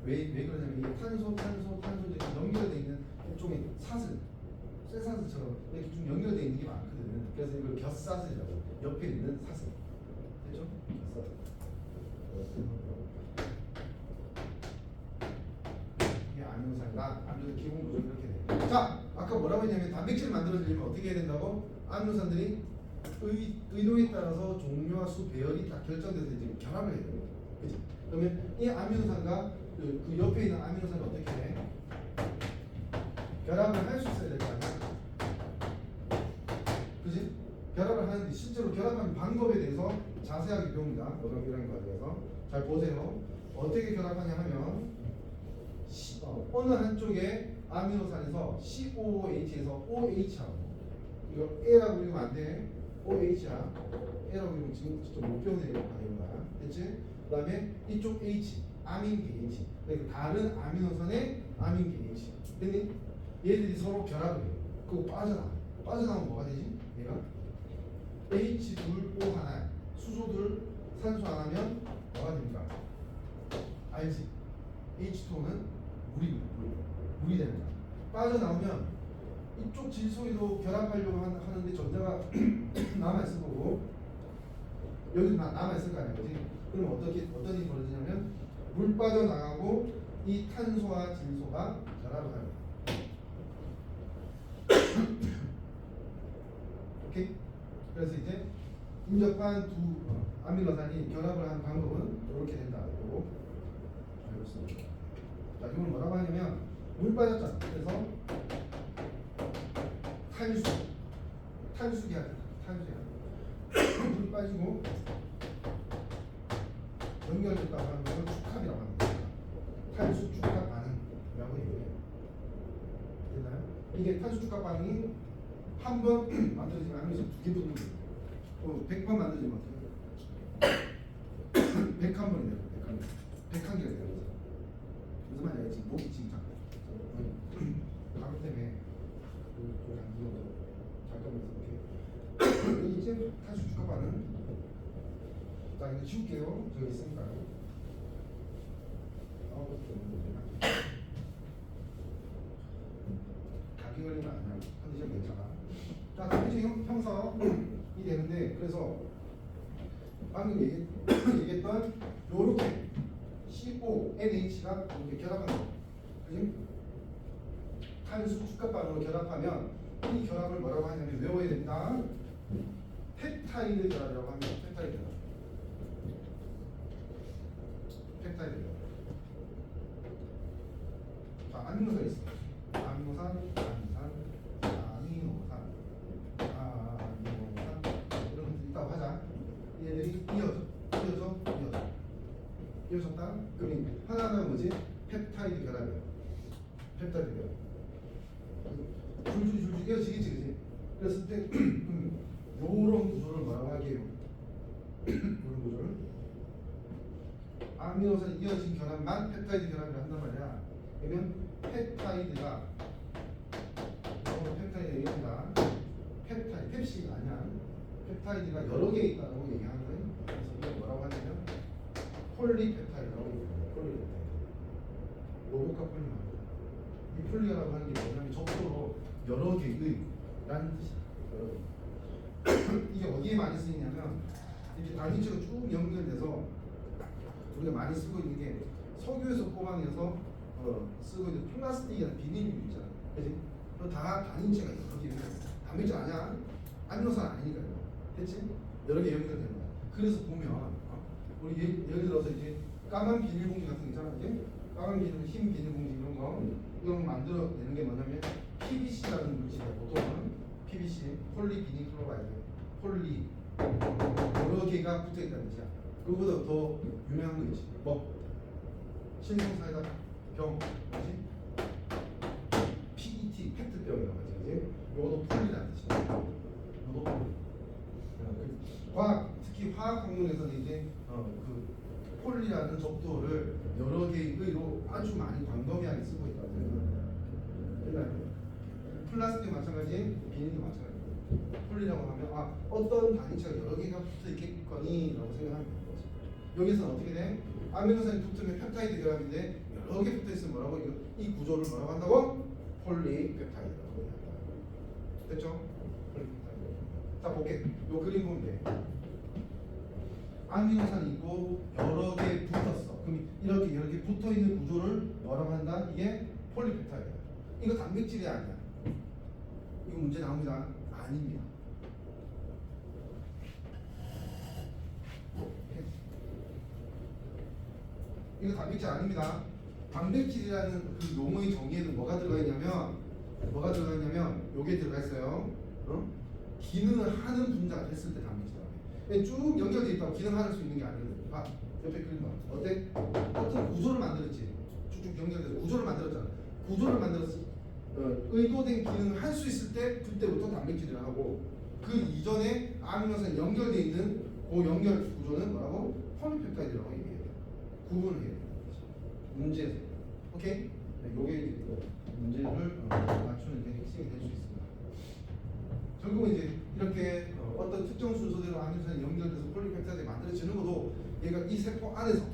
왜 그러냐면 이게 탄소 이렇게 연결되어 있는 일종의 사슬, 쇠사슬처럼 이렇게 좀 연결되어 있는 게 많거든요. 그래서 이걸 곁사슬이라고 옆에 있는 사슬. 됐죠? 곁사슬. 이게 아미노산이다. 아미노산 기본 구조 이렇게 돼. 자, 아까 뭐라고 했냐면 단백질을 만들어주려면 어떻게 해야 된다고? 아미노산들이 의도에 따라서 종류와 수 배열이 딱 결정돼서 이제 결합을 해야 돼요. 그치? 그러면 이 아미노산과 그 옆에 있는 아미노산을 어떻게 해? 결합을 할 수 있어야 될 거 아니야? 그지? 결합을 하는데 실제로 결합하는 방법에 대해서 자세하게 배웁니다. 이런 과정에서 잘 보세요. 어떻게 결합하냐 하면 어느 한쪽에 아미노산에서 COOH에서 OH하고 이거 A라고 그리면 안 돼. OH야. A라고 그리면 지금 진짜 못 배우는 이런 거야. 됐지? 그 다음에 이쪽 H, 아민 BH. 그러니까 다른 아미노산의 아민 BH. 됐니? 얘들이 서로 결합을 해요. 그거 빠져나오면 뭐가 되지? 얘가 H2O 하나, 수소들 산소 하나면 뭐가 됩니까? 알지? H2O는 물이 되는 거야. 빠져나오면 이쪽 질소에도 결합하려고 하는데 전자가 남아있을 거고 여기 남아있을 거 아니야, 그지? 그럼 어떤 일이 벌어지냐면 물 빠져나가고 이 탄소와 질소가 결합을 하는 거야. 오케이? 그래서 이제 인접한 두 아미노산이 결합을 하는 방법은 이렇게 된다. 이거 알고 있습니다. 자, 이건 뭐라고 하냐면 물 빠졌잖아. 그래서 탄수기야. 물 빠지고 연결됐다고 하는 것을 축합이라고 합니다. 탄수 축합 반응이라고 얘기해요. 됐나요? 이게 탄수 축합 반응이 한 번 만들어지면 아미노산 두개 붙는 거예요. 100번 만들어지면 어떻게 돼요? 101번이 돼요. 101개가 돼요. 무슨 말이야? 지금 목이 지금 가격 때문에 잠깐만 이제 탄수 축합 반응. 자, 이거 지울게요. 저기 있으니까. 감기 걸리면 안 나요. 컨디션 괜찮아. 자, 단백질 형성이 되는데, 그래서 방금 얘기했던 요렇게 CONH가 이렇게 결합하는 거예요. 그지? 탄수 축합반으로 결합하면 이 결합을 뭐라고 하냐면 외워야 된다. 펩타이드 결합이라고 합니다. 펩타이드 결합. 자, 아미노산 있어. 아미노산 이런 것들 있다고 하자. 얘들이 이어졌다. 그럼 하나는 뭐지? 펩타이드 결합이에요. 펩타이드 결합. 줄줄이 이어지겠지, 그지? 그랬을 때 요런 구조를 뭐라고 할게요? 요런 구조를 아미노산 이어진 결합만 펩타이드 결합이라 한단 말이야. 그러면 펩타이드가 얘기한다. 펩시가 아니야. 펩타이드가 여러 개 있다고 얘기하는 거예요. 그래서 이게 뭐라고 하냐면 폴리펩타이드라고 얘기합니다. 폴리펩타이드. 로봇과 폴리 말이야. 이 폴리라고 하는 게 뭐냐면 적어도 여러 개의라는 뜻이야. 이게 어디에 많이 쓰이냐면 이렇게 단위치가 쭉 연결돼서 우리가 많이 쓰고 있는 게 석유에서 뽑아내서 쓰고 있는 플라스틱이나 비닐류 있잖아. 그지? 다 단위체가 있어. 거기는 단백질 아니야. 아미노산 아니니까요. 됐지? 여러 개 연결되는 거야. 그래서 보면 우리 예를 들어서 이제 까만 비닐봉지 같은 거 있잖아. 이제 까만 비닐, 흰 비닐봉지 이런 거 만들어내는 게 뭐냐면 PVC라는 물질이야. 보통은 PVC, 폴리비닐클로라이드, 폴리 여러 개가 붙어 있다는 뜻이야. 그거보다 더 유명한 거 있지. 뭐 신성사이다 병 뭐지? PET 페트병이라고 하지, 그지? 요것도 폴리라는 뜻이야. 요것도 폴리. 과학, 특히 화학 학문에서는 이제 그 폴리라는 접두어를 여러 개의 의로 아주 많이 광범위하게 쓰고 있다고 생각합니다. 플라스틱 마찬가지, 비닐도 마찬가지. 폴리라고 하면 어떤 단위체가 여러 개가 붙어 있겠거니라고 생각하면 되는 거지. 여기서는 어떻게 돼? 아미노산이 붙으면 펩타이드 결합인데 여러 개 붙어 있으면 뭐라고? 이 구조를 뭐라고 한다고? 폴리펩타이드라고 얘기한다. 됐죠? 폴리펩타이드. 자, 볼게. 요 그림 보면 돼. 아미노산이 있고 여러 개 붙었어. 그럼 이렇게 여러 개 붙어 있는 구조를 뭐라고 한다? 이게 폴리펩타이드야. 이거 단백질이 아니야. 이거 문제 나옵니다. 아닙니다. 이거 단백질 아닙니다. 단백질이라는 그 용어의 정의에는 뭐가 들어가 있냐면 요게 들어가 있어요. 기능을 하는 분자가 됐을 때 단백질이라고. 쭉 연결돼 있다고 기능할 수 있는 게 아니거든요. 봐, 옆에 그림 봐. 어때? 어떤 구조를 만들었지. 쭉쭉 연결돼서 구조를 만들었잖아. 구조를 만들었어. 의도된 기능을 할 수 있을 때 그때부터 단백질이라고 하고, 그 이전에 아미노산 연결돼 있는 그 연결 구조는 뭐라고? 폴리펩타이드라고 얘기해요. 구분을 해야 돼요. 문제에서. 오케이? 네, 요게 이제 문제를 맞추는 게 핵심이 될 수 있습니다. 결국은 이제 이렇게 어떤 특정 순서대로 아미노산이 연결돼서 폴리펩타이드가 만들어지는 것도 얘가 이 세포 안에서,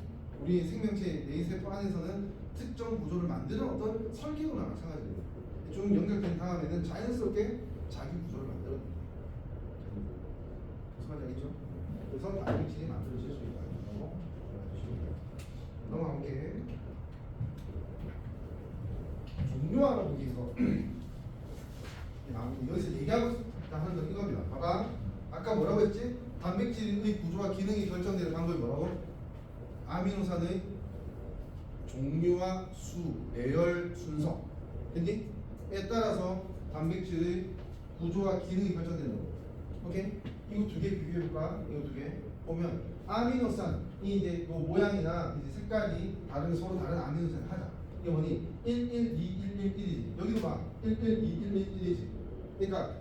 우리 생명체 내 세포 안에서는 특정 구조를 만드는 어떤 설계도나 마찬가지입니다. 좀 연결된 다음에는 자연스럽게 자기 구조를 만들어냅니다. 무슨 말인지 알겠죠? 그래서 단백질이 만들어질 수 있다고 알아주시면 돼요. 넘어가볼게. 종료하라 보기에서 여기서 얘기하고 하는 건 이겁니다. 봐봐. 아까 뭐라고 했지? 단백질의 구조와 기능이 결정되는 방법이 뭐라고? 아미노산의 종류와 수, 배열 순서. 됐니? 에 따라서 단백질의 구조와 기능이 결정되는 거. 오케이? 이거 두 개 비교해볼까? 이거 두 개. 보면 아미노산이 이제 뭐 모양이나 이제 색깔이 다른 서로 다른 아미노산을 하자. 이게 뭐니? 1, 1, 2, 1, 1, 1이지. 여기도 봐. 1, 1, 2, 1, 1, 1이지. 그러니까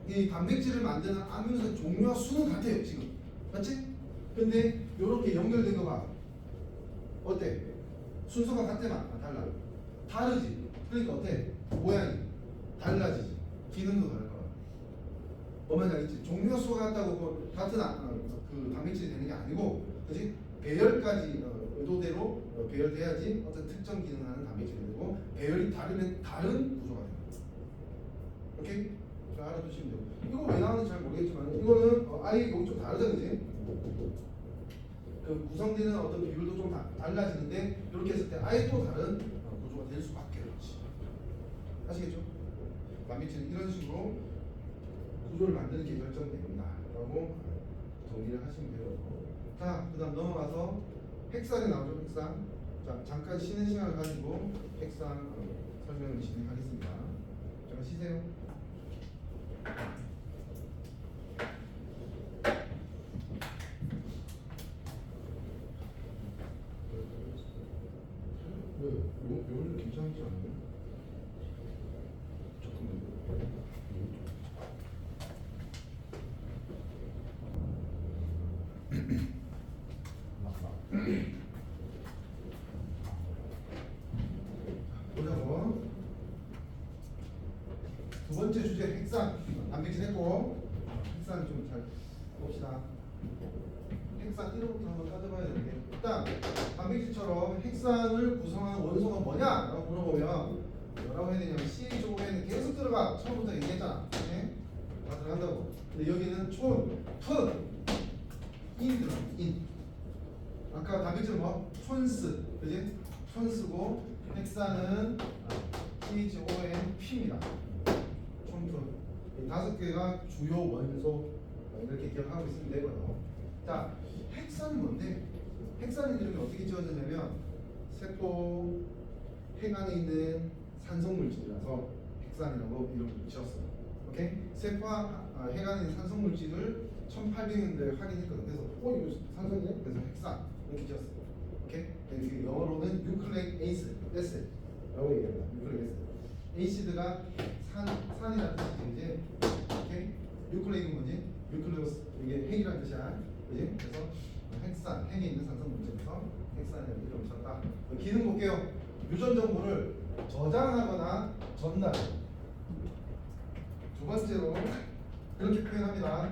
이 단백질을 만드는 아미노산 종류와 수는 같아요, 지금. 맞지? 근데 이렇게 연결된 거 봐. 어때? 순서가 같대만 달라. 다르지. 그러니까 어때? 모양이 달라지지. 기능도 다를 거야. 뭐만 알겠지? 종류와 수가 같다고 같은 그 단백질이 되는 게 아니고, 그렇지? 배열까지 의도대로 배열돼야지 어떤 특정 기능을 하는 단백질이 되고, 배열이 다르면 다른 구조가 됩니다. 오케이? 잘 알아두시면 돼요. 이거 왜 나오는지 잘 모르겠지만 이거는 아예 여기 좀 다르다, 그지? 그 구성되는 어떤 비율도 좀 달라지는데, 이렇게 했을 때 아예 또 다른 구조가 될 수밖에 없지. 아시겠죠? 단백질은 이런 식으로 구조를 만드는 게 결정됩니다. 라고 정리를 하시면 돼요. 자, 그 다음 넘어가서 핵산이 나오죠, 핵산. 자, 잠깐 쉬는 시간을 가지고 핵산 설명을 진행하겠습니다. 잠깐 쉬세요. 왜? 요즘 괜찮지 않아요? 잠깐만요. 보자고. 두 번째 주제 핵산. 단백질 했고, 핵산 좀 잘 봅시다. 핵산 1호부터 한번 따져봐야 되는데, 일단 단백질처럼 핵산을 구성하는 원소가 뭐냐? 라고 물어보면 뭐라고 해야 되냐면 CHON에는 계속 들어가. 처음부터 얘기했잖아. 네? 다 들어간다고. 근데 여기는 촌, 인 들어가. 인. 아까 단백질은 뭐? 촌스. 그지? 촌스고, 핵산은 CHONP입니다. 촌. 다섯 개가 주요 원소. 이렇게 기억하고 있으면 되고요. 자, 핵산이 뭔데? 핵산 이름이 어떻게 지어졌냐면 세포 핵 안에 있는 산성물질이라서 핵산이라고 이름을 지었어요. 오케이? 세포 핵 안에 있는 산성물질을 1800년대에 확인했거든. 그래서 이거 산성이네. 그래서 핵산 이렇게 지었어. 오케이. 그 영어로는 유클레이 에이스라고 얘기합니다. 유클레이 에이스. 에이시드가 산이라는 뜻이지 이제. 오케이. 유클레이는 뭐지? 유클레우스 이게 핵이라는 뜻이야. 그지? 그래서 핵산 핵에 있는 산성 물질에서 핵산이라는 이름을 썼다. 기능 볼게요. 유전 정보를 저장하거나 전달. 두 번째로 이렇게 표현합니다.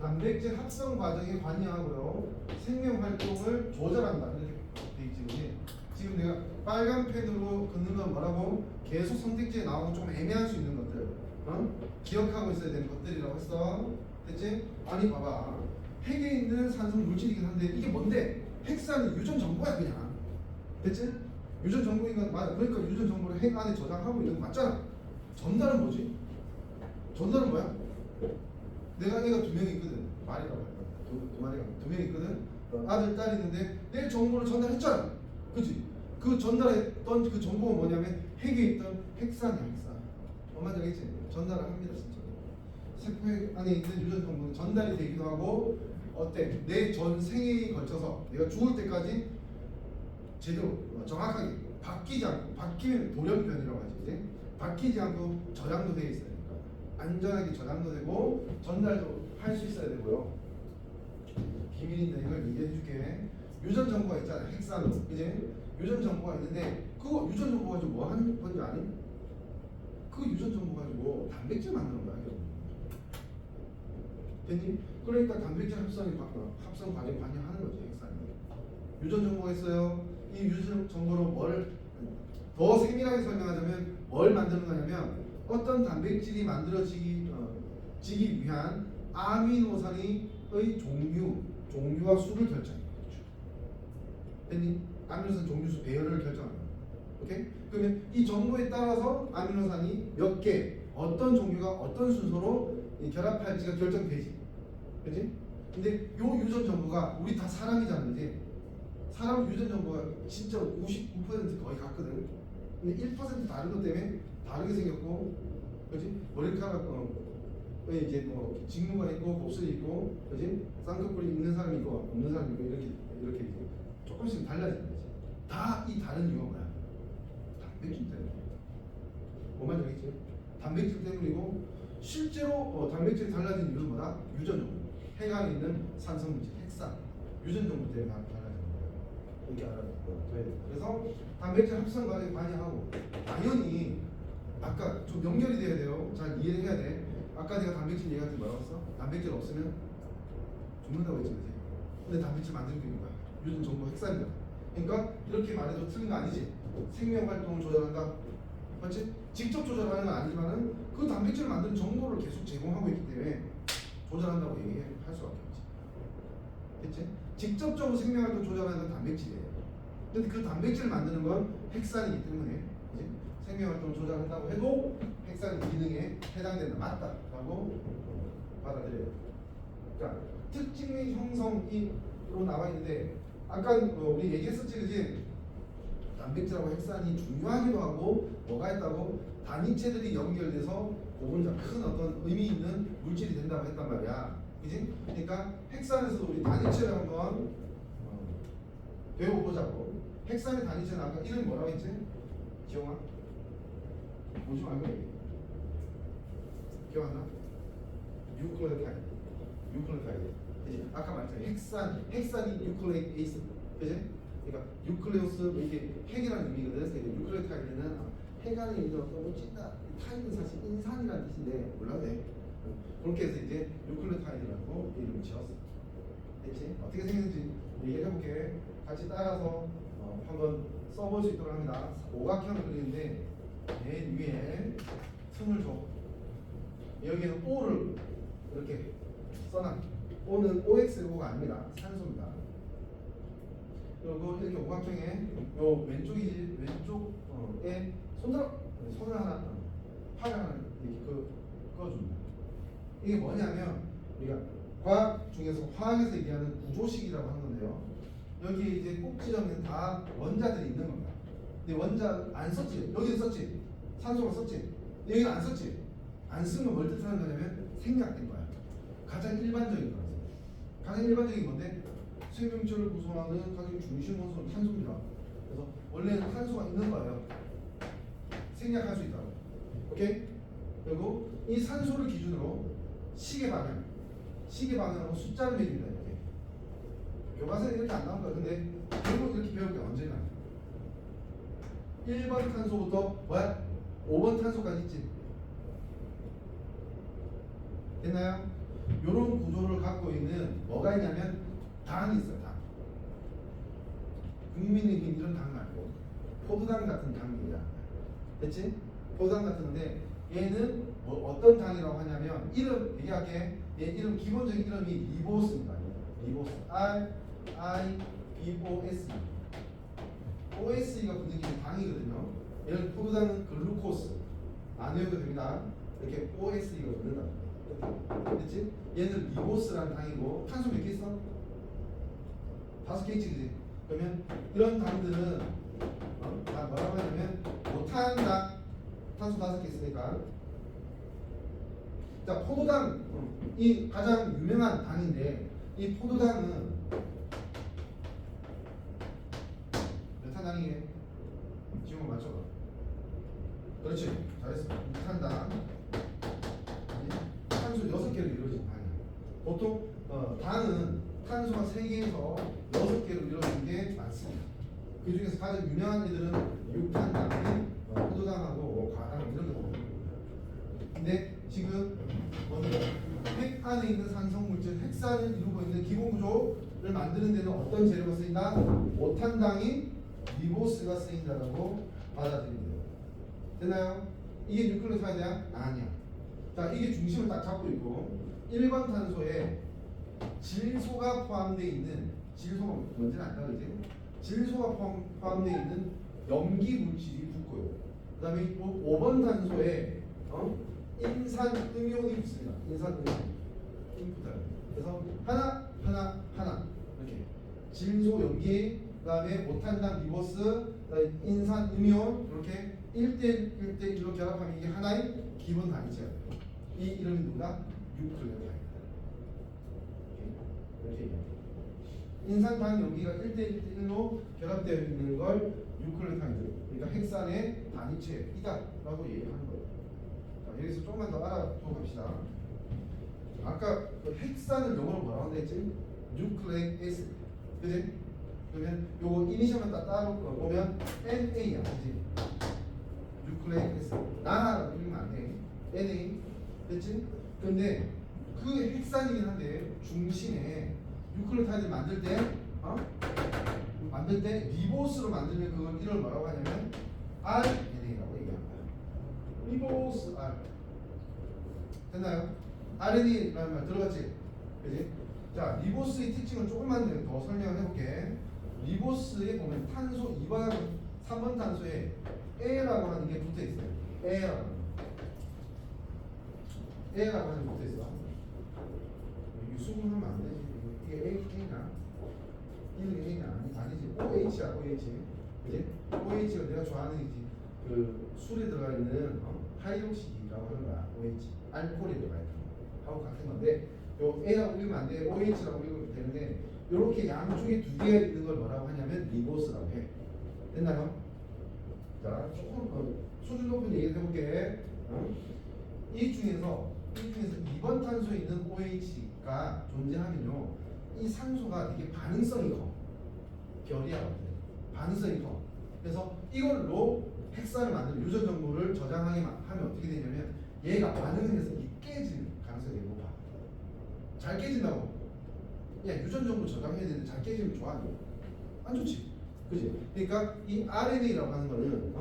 단백질 합성 과정에 관여하고요. 생명 활동을 조절한다. 이렇게 돼 있지. 지금 내가 빨간 펜으로 긋는 건 뭐라고? 계속 선택지에 나오고 좀 애매할 수 있는 것들. 기억하고 있어야 되는 것들이라고 했어. 됐지? 아니 봐봐. 핵에 있는 산성 물질이긴 한데 이게 뭔데? 핵산이 유전 정보야 그냥. 됐지? 유전 정보인 건 맞아. 그러니까 유전 정보를 핵 안에 저장하고 있는 거 맞잖아. 전달은 뭐지? 전달은 뭐야? 내가 애가 두 명이 있거든. 말이라고 할까? 두 마리가 두 명이 있거든. 아들, 딸이 있는데 내 정보를 전달했잖아. 그치? 그 전달했던 그 정보가 뭐냐면 핵에 있던 핵산이야, 핵산. 엄마 알겠지? 전달을 합니다, 진짜. 세포 안에 있는 유전 정보는 전달이 되기도 하고 어때? 내 전 생에 걸쳐서 내가 죽을 때까지 제대로 정확하게 바뀌지 않고 바뀌면 돌연변이라고 하지. 이제 바뀌지 않고 저장도 돼 있어야 되니까 안전하게 저장도 되고 전달도 할 수 있어야 되고요. 비밀인데 이걸 얘기해 줄게. 유전 정보가 있잖아. 핵산으로 이제 유전 정보가 있는데 그거 유전 정보 가지고 뭐 하는 건지 아니? 그 유전 정보 가지고 단백질 만드는 거야. 됐니? 그러니까 단백질 합성 과정에 관여하는 거지. 핵산이. 유전 정보가 있어요. 이 유전 정보로 뭘 더 세밀하게 설명하자면 뭘 만드는 거냐면 어떤 단백질이 만들어지기 위한 아미노산의 종류와 수를 결정해. 됐니? 아미노산 종류수 배열을 결정하는 거야. 오케이? 그러면 이 정보에 따라서 아미노산이 몇 개, 어떤 종류가 어떤 순서로 결합할지가 결정되지. 그렇지? 근데 요 유전 정보가 우리 다 사람이잖아, 그지? 사람 유전 정보가 진짜 59% 거의 같거든. 근데 1% 다른 것 때문에 다르게 생겼고, 그렇지? 머리카락 이제 뭐 직무가 있고 곱슬이 있고, 그렇지? 쌍꺼풀이 있는 사람이 있고 없는 사람이 있고 이렇게 이제 조금씩 달라지는 거지. 다 이 다른 이유가 뭐야? 단백질 때문에. 뭐만 알겠지? 단백질 때문이고 실제로 단백질이 달라진 이유는 뭐다? 유전 정보. 핵 안에 있는 산성 물질, 핵산. 유전 정보 때문에 달라지는 거예요. 이렇게 알아둬야 돼. 그래서 단백질 합성 과정에 관여하고 당연히 아까 좀 연결이 돼야 돼요. 잘 이해를 해야 돼. 아까 내가 단백질 얘기할 때 뭐라고 했어? 단백질 없으면 죽는다고 했지, 그지? 근데 단백질 만들고 있는 거야. 유전 정보 핵산이다. 그러니까 이렇게 말해도 틀린 거 아니지? 생명 활동을 조절한다. 맞지? 직접 조절하는 건 아니지만은 그 단백질을 만드는 정보를 계속 제공하고 있기 때문에 조절한다고 얘기할 수밖에 없지. 됐지? 직접적으로 생명 활동 조절하는 건 단백질이에요. 근데 그 단백질을 만드는 건 핵산이기 때문에 그치? 생명 활동을 조절한다고 해도 핵산 기능에 해당된다. 맞다라고 받아들여요. 자, 특징 및 형성이로 나와 있는데 아까 우리 얘기했었지, 그지? 단백질하고 핵산이 중요하기도 하고 뭐가 있다고 단위체들이 연결돼서 고분자 큰 어떤 의미 있는 물질이 된다고 했단 말이야, 그지? 그러니까 핵산에서 우리 단위체를 한번 배워보자고. 핵산의 단위체는 아까 이름이 뭐라고 했지? 지영아? 보지 말고 얘기해. 기억하나? 유클레오타이드. 그치? 아까 말했잖아. 핵산이 유클레이트 에이스. 그치? 그러니까 유클레우스 이게 핵이라는 의미거든. 그래서 유클레오타이드는 핵 안에 있는 어떤 물질이다. 타이드는 사실 인산이라는 뜻인데 몰라도 돼. 그렇게 해서 이제 유클레오타이드라고 이름을 지었어. 됐지? 어떻게 생겼는지 얘기를 해볼게. 같이 따라서 한번 써볼 수 있도록 합니다. 오각형을 그리는데 맨 위에 틈을 줘. 여기에는 O를 이렇게 써놔. O는 OX가 아닙니다. 산소입니다. 그리고 이렇게 오각형에 요 왼쪽에 손을 하나, 팔을 하나 이렇게 그어줍니다. 이게 뭐냐면 우리가 과학 중에서 화학에서 얘기하는 구조식이라고 하는 건데요. 여기에 이제 꼭지점에는 다 원자들이 있는 겁니다. 근데 원자 안 썼지? 여기는 썼지? 산소가 썼지? 여기는 안 썼지? 안 쓰면 뭘 뜻하는 거냐면 생략된 거야. 가장 일반적인 거라서. 가장 일반적인 건데 생명체를 구성하는 가장 중심 원소는 탄소입니다. 그래서 원래는 탄소가 있는 거예요. 생략할 수 있다고. 오케이? 그리고 이 산소를 기준으로 시계 방향하고 숫자를 매깁니다. 이렇게. 교과서에 이렇게 안 나온 거야. 근데 결국 이렇게 배울 게 언제나 1번 탄소부터 뭐야? 5번 탄소까지 있지. 됐나요? 이런 구조를 갖고 있는 뭐가 있냐면 당이 있어요. 당. 국민의힘 이런 당 말고 포도당 같은 당입니다. 됐지? 포도당 같은데 얘는 뭐 어떤 당이라고 하냐면 이름 얘기할게. 얘 이름 기본적인 이름이 리보스입니다. 리보스. RIBOS. OS가 붙는 게 당이거든요. 얘는 포도당은 글루코스. 안 외워도 됩니다. 이렇게 OS가 붙는다. 됐지? 얘는 리보스라는 당이고 탄소 몇 개 있어? 5개 있지, 그지? 그러면 이런 당들은 다 뭐라고 하냐면 못한다. 탄소 5개 있으니까. 자, 포도당 이 가장 유명한 당인데 이 포도당은 몇 탄 당이게? 지금 맞춰봐. 그렇지, 잘했어. 6탄당. 탄소 6개로 이루어진 당이야. 보통 당은 탄소가 3개에서 6개로 이루어진 게 많습니다. 그 중에서 가장 유명한 애들은 6탄당인 포도당하고 과당 이런 거. 근데 지금 먼저 핵 안에 있는 산성 물질 핵산을 이루고 있는 기본 구조를 만드는 데는 어떤 재료가 쓰인다? 5탄당인 리보스가 쓰인다라고 받아들이면 돼요. 됐나요? 이게 뉴클레오타이드야? 아니야. 자, 이게 중심을 딱 잡고 있고 1번 탄소에 질소가 포함되어 있는 질소가 뭔지는 안다 그지? 질소가 포함되어 있는 염기 물질이 붙고요. 그 다음에 5번 탄소에 인산음용이 붙습니다. 인산음용 그래서 하나 이렇게 질소 염기 그 다음에 5탄당 리보스 그다음에 인산음용 이렇게 1대1로 결합하면 이게 하나의 기본 단위죠. 이 이름이 누가? 뉴클레오타이드. 이렇게 얘기합니다. 인산당 염기가 1대1로 결합되어 있는 걸 뉴클레오타이드, 그러니까 핵산의 단위체이다라고 얘기하는 거예요. 자, 여기서 조금만 더 알아보고 갑시다. 아까 그 핵산을 영어로 뭐라고 한다 했지? 뉴클레이크 애시드. 그지? 그러면 요거 이니셜만 따로 보면 NA야. 그지? 뉴클레이크 애시드. 나라고 읽으면 안 돼. NA. 됐지? 근데 그 핵산이긴 한데 중심에 뉴클레오타이드를 만들 때 리보스로 만들면 그걸 이걸 뭐라고 하냐면 RNA라고 얘기하는 거야. 리보스 R. 됐나요? RNA라는 말 들어갔지? 그지? 자, 리보스의 특징을 조금만 더 설명을 해볼게. 리보스에 보면 탄소 2번하고 3번 탄소에 A라고 하는 게 붙어 있어요. A라고 하는 게 붙어 있어. 이게 수분하면 안 되지. 이게 A나? 이게 A나? 아니지. OH야, OH. 그지? OH가 내가 좋아하는 그 술에 들어가 있는 하이록시라고 하는 거야. OH. 알코올에 들어가 있는 거. 하고 같은 건데, 요 A라고 읽으면 안 돼. OH라고 읽으면 되는데, 요렇게 양쪽에 두 개가 있는 걸 뭐라고 하냐면 리보스라고 해. 됐나요? 자, 조금 수준 높은 얘기를 해볼게. 이 중에서 2번 탄소에 있는 OH가 존재하면요, 이 산소가 되게 반응성이 커. 결이야. 반응성이 커. 그래서 이걸로 핵산을 만드는 유전 정보를 저장하게 하면 어떻게 되냐면 얘가 반응을 해서 이 깨질 가능성이 높아. 잘 깨진다고. 야, 유전 정보 저장해야 되는데 잘 깨지면 좋아? 안 좋지. 그지? 그러니까 이 RNA라고 하는 거는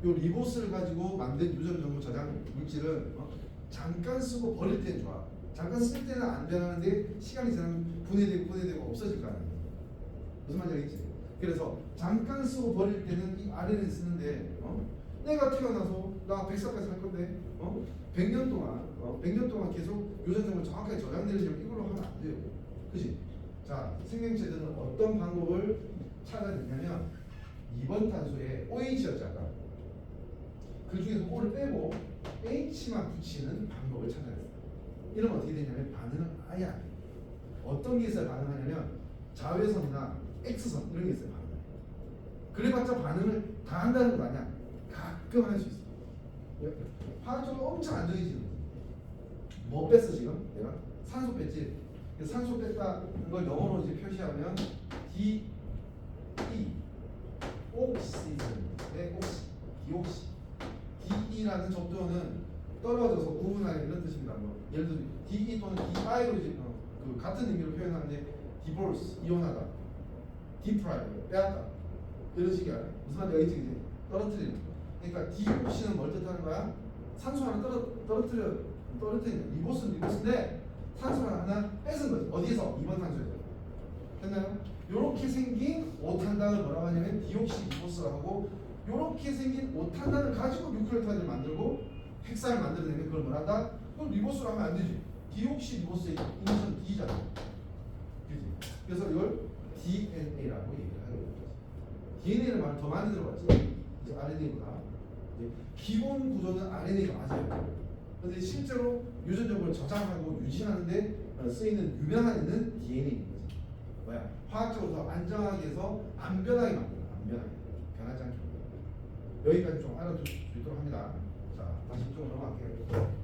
요 리보스를 가지고 만든 유전 정보 저장 물질은 잠깐 쓰고 버릴 때는 좋아. 잠깐 쓸 때는 안 변하는데 시간이 지나면 분해되고 없어질 거 아니야. 무슨 말인지 알겠지? 그래서 잠깐 쓰고 버릴 때는 이 RNA 쓰는데 내가 태어나서 나 100살까지 살 건데 100년 동안 계속 유전 정보 정확하게 저장되려면 이걸로 하면 안 돼요. 그지? 자, 생명체들은 어떤 방법을 찾아내냐면 2번 탄소에 OH였지 아까. 그 중에서 O를 빼고 H만 붙이는 방법을 찾아냈어요. 이러면 어떻게 되냐면 반응을 아예 안 해요. 어떤 게 있어야 반응하냐면 자외선이나 X선 이런 게 있어요. 반응. 그래봤자 반응을 다 한다는 거 아니야. 가끔 할 수 있어. 화학적으로 엄청 안정해지는 거지. 뭐 뺐어 지금? 내가 산소 뺐지. 산소 뺐다는 걸 영어로 이제 표시하면 D E 옥시즌의 옥시 디옥시 DE라는 접두어는 떨어져서 구분하는 이런 뜻입니다. 뭐 예를 들어 DE 또는 DI로 이제 그 같은 의미로 표현하는데 디볼스 이혼하다, 디프라이브 빼앗다 이런 식이야. 무슨 말인지 알겠지? 이제 떨어뜨리는 거. 그러니까 디옥시는 뭘 뜻하는 거야? 산소 하나 떨어뜨리는 리보스인데 산소를 하나 뺏은 거지. 어디에서? 이번 산소에서. 됐나요? 요렇게 생긴 오탄당을 뭐라고 하냐면 디옥시 리보스라고 하고, 요렇게 생긴 오탄당을 가지고 뉴클레오타이드를 만들고 핵산을 만들어내면 그걸 뭐라 한다? 그럼 리보스로 하면 안 되지. 디옥시 리보스의 이니셜 D잖아. 그지? 그래서 이걸 DNA라고 얘기를 하는 거죠. DNA를 말 더 많이 들어봤지? 이제 RNA보다. 기본 구조는 RNA가 맞아요. 근데 실제로 유전적으로 저장하고 유지하는데 쓰이는 유명한 애는 DNA인 거지. 뭐야? 화학적으로 더 안정하게 해서 안 변하게 만들어. 안 변하게. 변하지 않게. 여기까지 좀 알아두도록 합니다. 자, 다시 좀 넘어갈게요.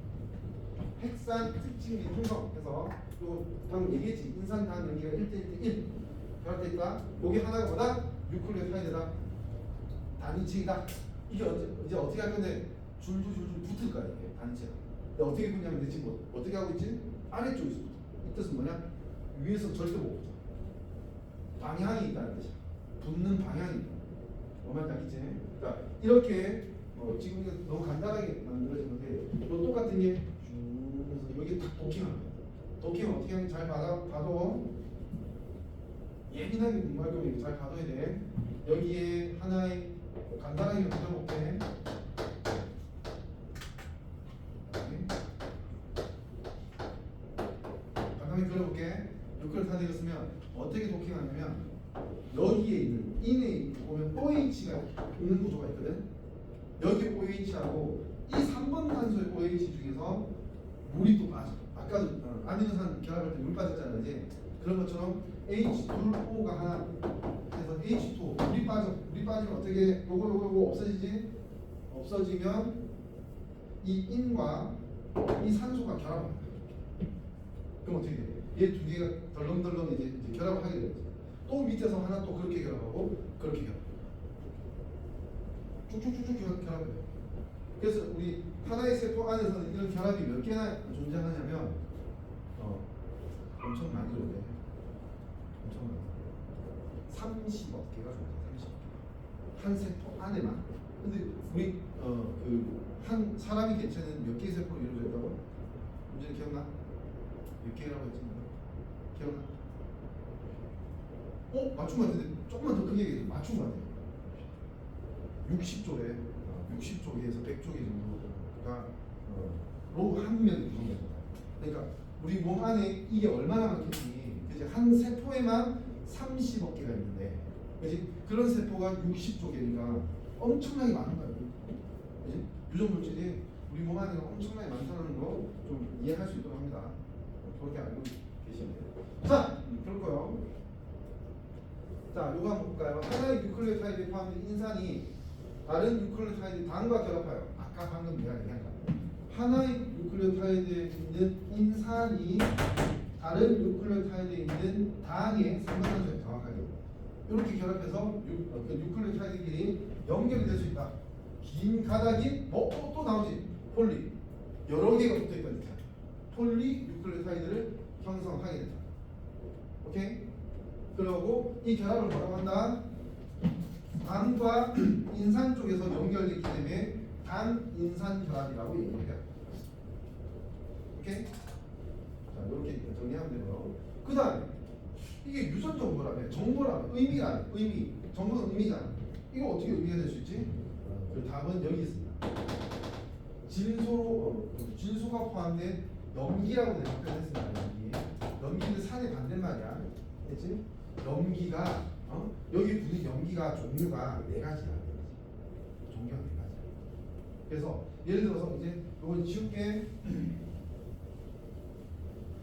핵산 특징 및 형성 해서 요 방금 얘기했지. 인산당 연기가 1:1:1 결합돼 있다. 요게 하나가 뭐다? 뉴클레오타이드다. 단위체이다. 이게 이제 어떻게 할 건데 줄줄 붙을 거야 이게 단체가. 근데 어떻게 붙냐면 지금 뭐, 어떻게 하고 있지? 아래쪽에서 붙어. 이 뜻은 뭐냐? 위에서 절대 못 붙어. 방향이 있다는 뜻이야. 붙는 방향이 있다. 뭐 말인지 알겠지? 자, 이렇게 지금 이거 너무 간단하게 만들어진 건데 또 똑같은 게 쭉 여기 딱 도킹하는 거야. 도킹은 어떻게 하는지 잘 봐도 예민하게 공부할 거면 잘 봐둬야 돼. 여기에 하나의 간단하게 그려볼게. 간단하게 그려볼게. 뉴클레오타이드를 쓰면 어떻게 도킹하냐면 여기에 있는 인에 보면 OH가 있는 구조가 있거든. 여기 OH하고 이 3번 탄소의 OH 중에서 물이 또 빠져. 아까도 아미노산 결합할 때 물 빠졌잖아, 이제 그런 것처럼 H2O가 하나 그래서 H2O 물이 빠져. 물이 빠지면 어떻게 요거 없어지지? 없어지면 이 인과 이 산소가 결합합니다. 그럼 어떻게 돼? 얘 두 개가 덜렁덜렁 이제 결합을 하게 되지. 또 밑에서 하나 또 그렇게 결합하고 그렇게 결합. 쭉쭉쭉쭉 결합해. 그래서 우리 하나의 세포 안에서는 이런 결합이 몇 개나 존재하냐면 엄청 많이 존재해. 엄청 많아. 30억 개가 존재해. 30억 개. 한 세포 안에만. 근데 우리 한 사람이 개체는 몇 개의 세포로 이루어져 있다고? 문제는 기억나? 몇 개라고 했지? 기억나? 맞춘 것 같은데 조금만 더 크게 얘기해. 맞춘 것 같아. 60조에 60조개에서 100조개 정도가 로우 한 명이 구성됩니다. 그러니까 우리 몸 안에 이게 얼마나 많겠니? 이제 한 세포에만 30억 개가 있는데, 그렇지? 그런 세포가 60조개니까 엄청나게 많은 거예요. 그렇지? 유전물질이 우리 몸 안에 엄청나게 많다는 거 좀 이해할 수 있도록 합니다. 그렇게 알고 계시면 돼요. 자, 그렇고요. 자, 요거 한번 볼까요? 하나의 뉴클레오타이드에 포함된 인산이 다른 뉴클레오타이드 당과 결합하여, 아까 방금 내가 얘기한 거, 하나의 뉴클레오타이드에 있는 인산이 다른 뉴클레오타이드에 있는 당의 삼분산소에 정확하게 이렇게 결합해서 그 뉴클레오타이드끼리 연결이 될 수 있다. 긴 가닥이 또 나오지. 폴리 여러 개가 붙어 있다는 뜻이야. 폴리 뉴클레오타이드를 형성하게 된다. 오케이? 그러고 이 결합을 뭐라고 한다? 당과 인산 쪽에서 연결됐기 때문에 당인산 결합이라고 얘기해요. 오케이? 자, 이렇게 정리하면 되고요. 그 다음에 이게 유전 정보라며, 정보라며, 의미라며, 의미. 정보는 의미잖아. 이거 어떻게 의미가 될 수 있지? 그 답은 여기 있습니다. 질소가 포함된 염기라고 내가 표현했습니다. 염기는 산의 반대말이야. 됐지? 염기가 여기 붙는 염기가 종류가 4가지야. 종류가 4가지. 그래서 예를 들어서 이제 이걸 지울게.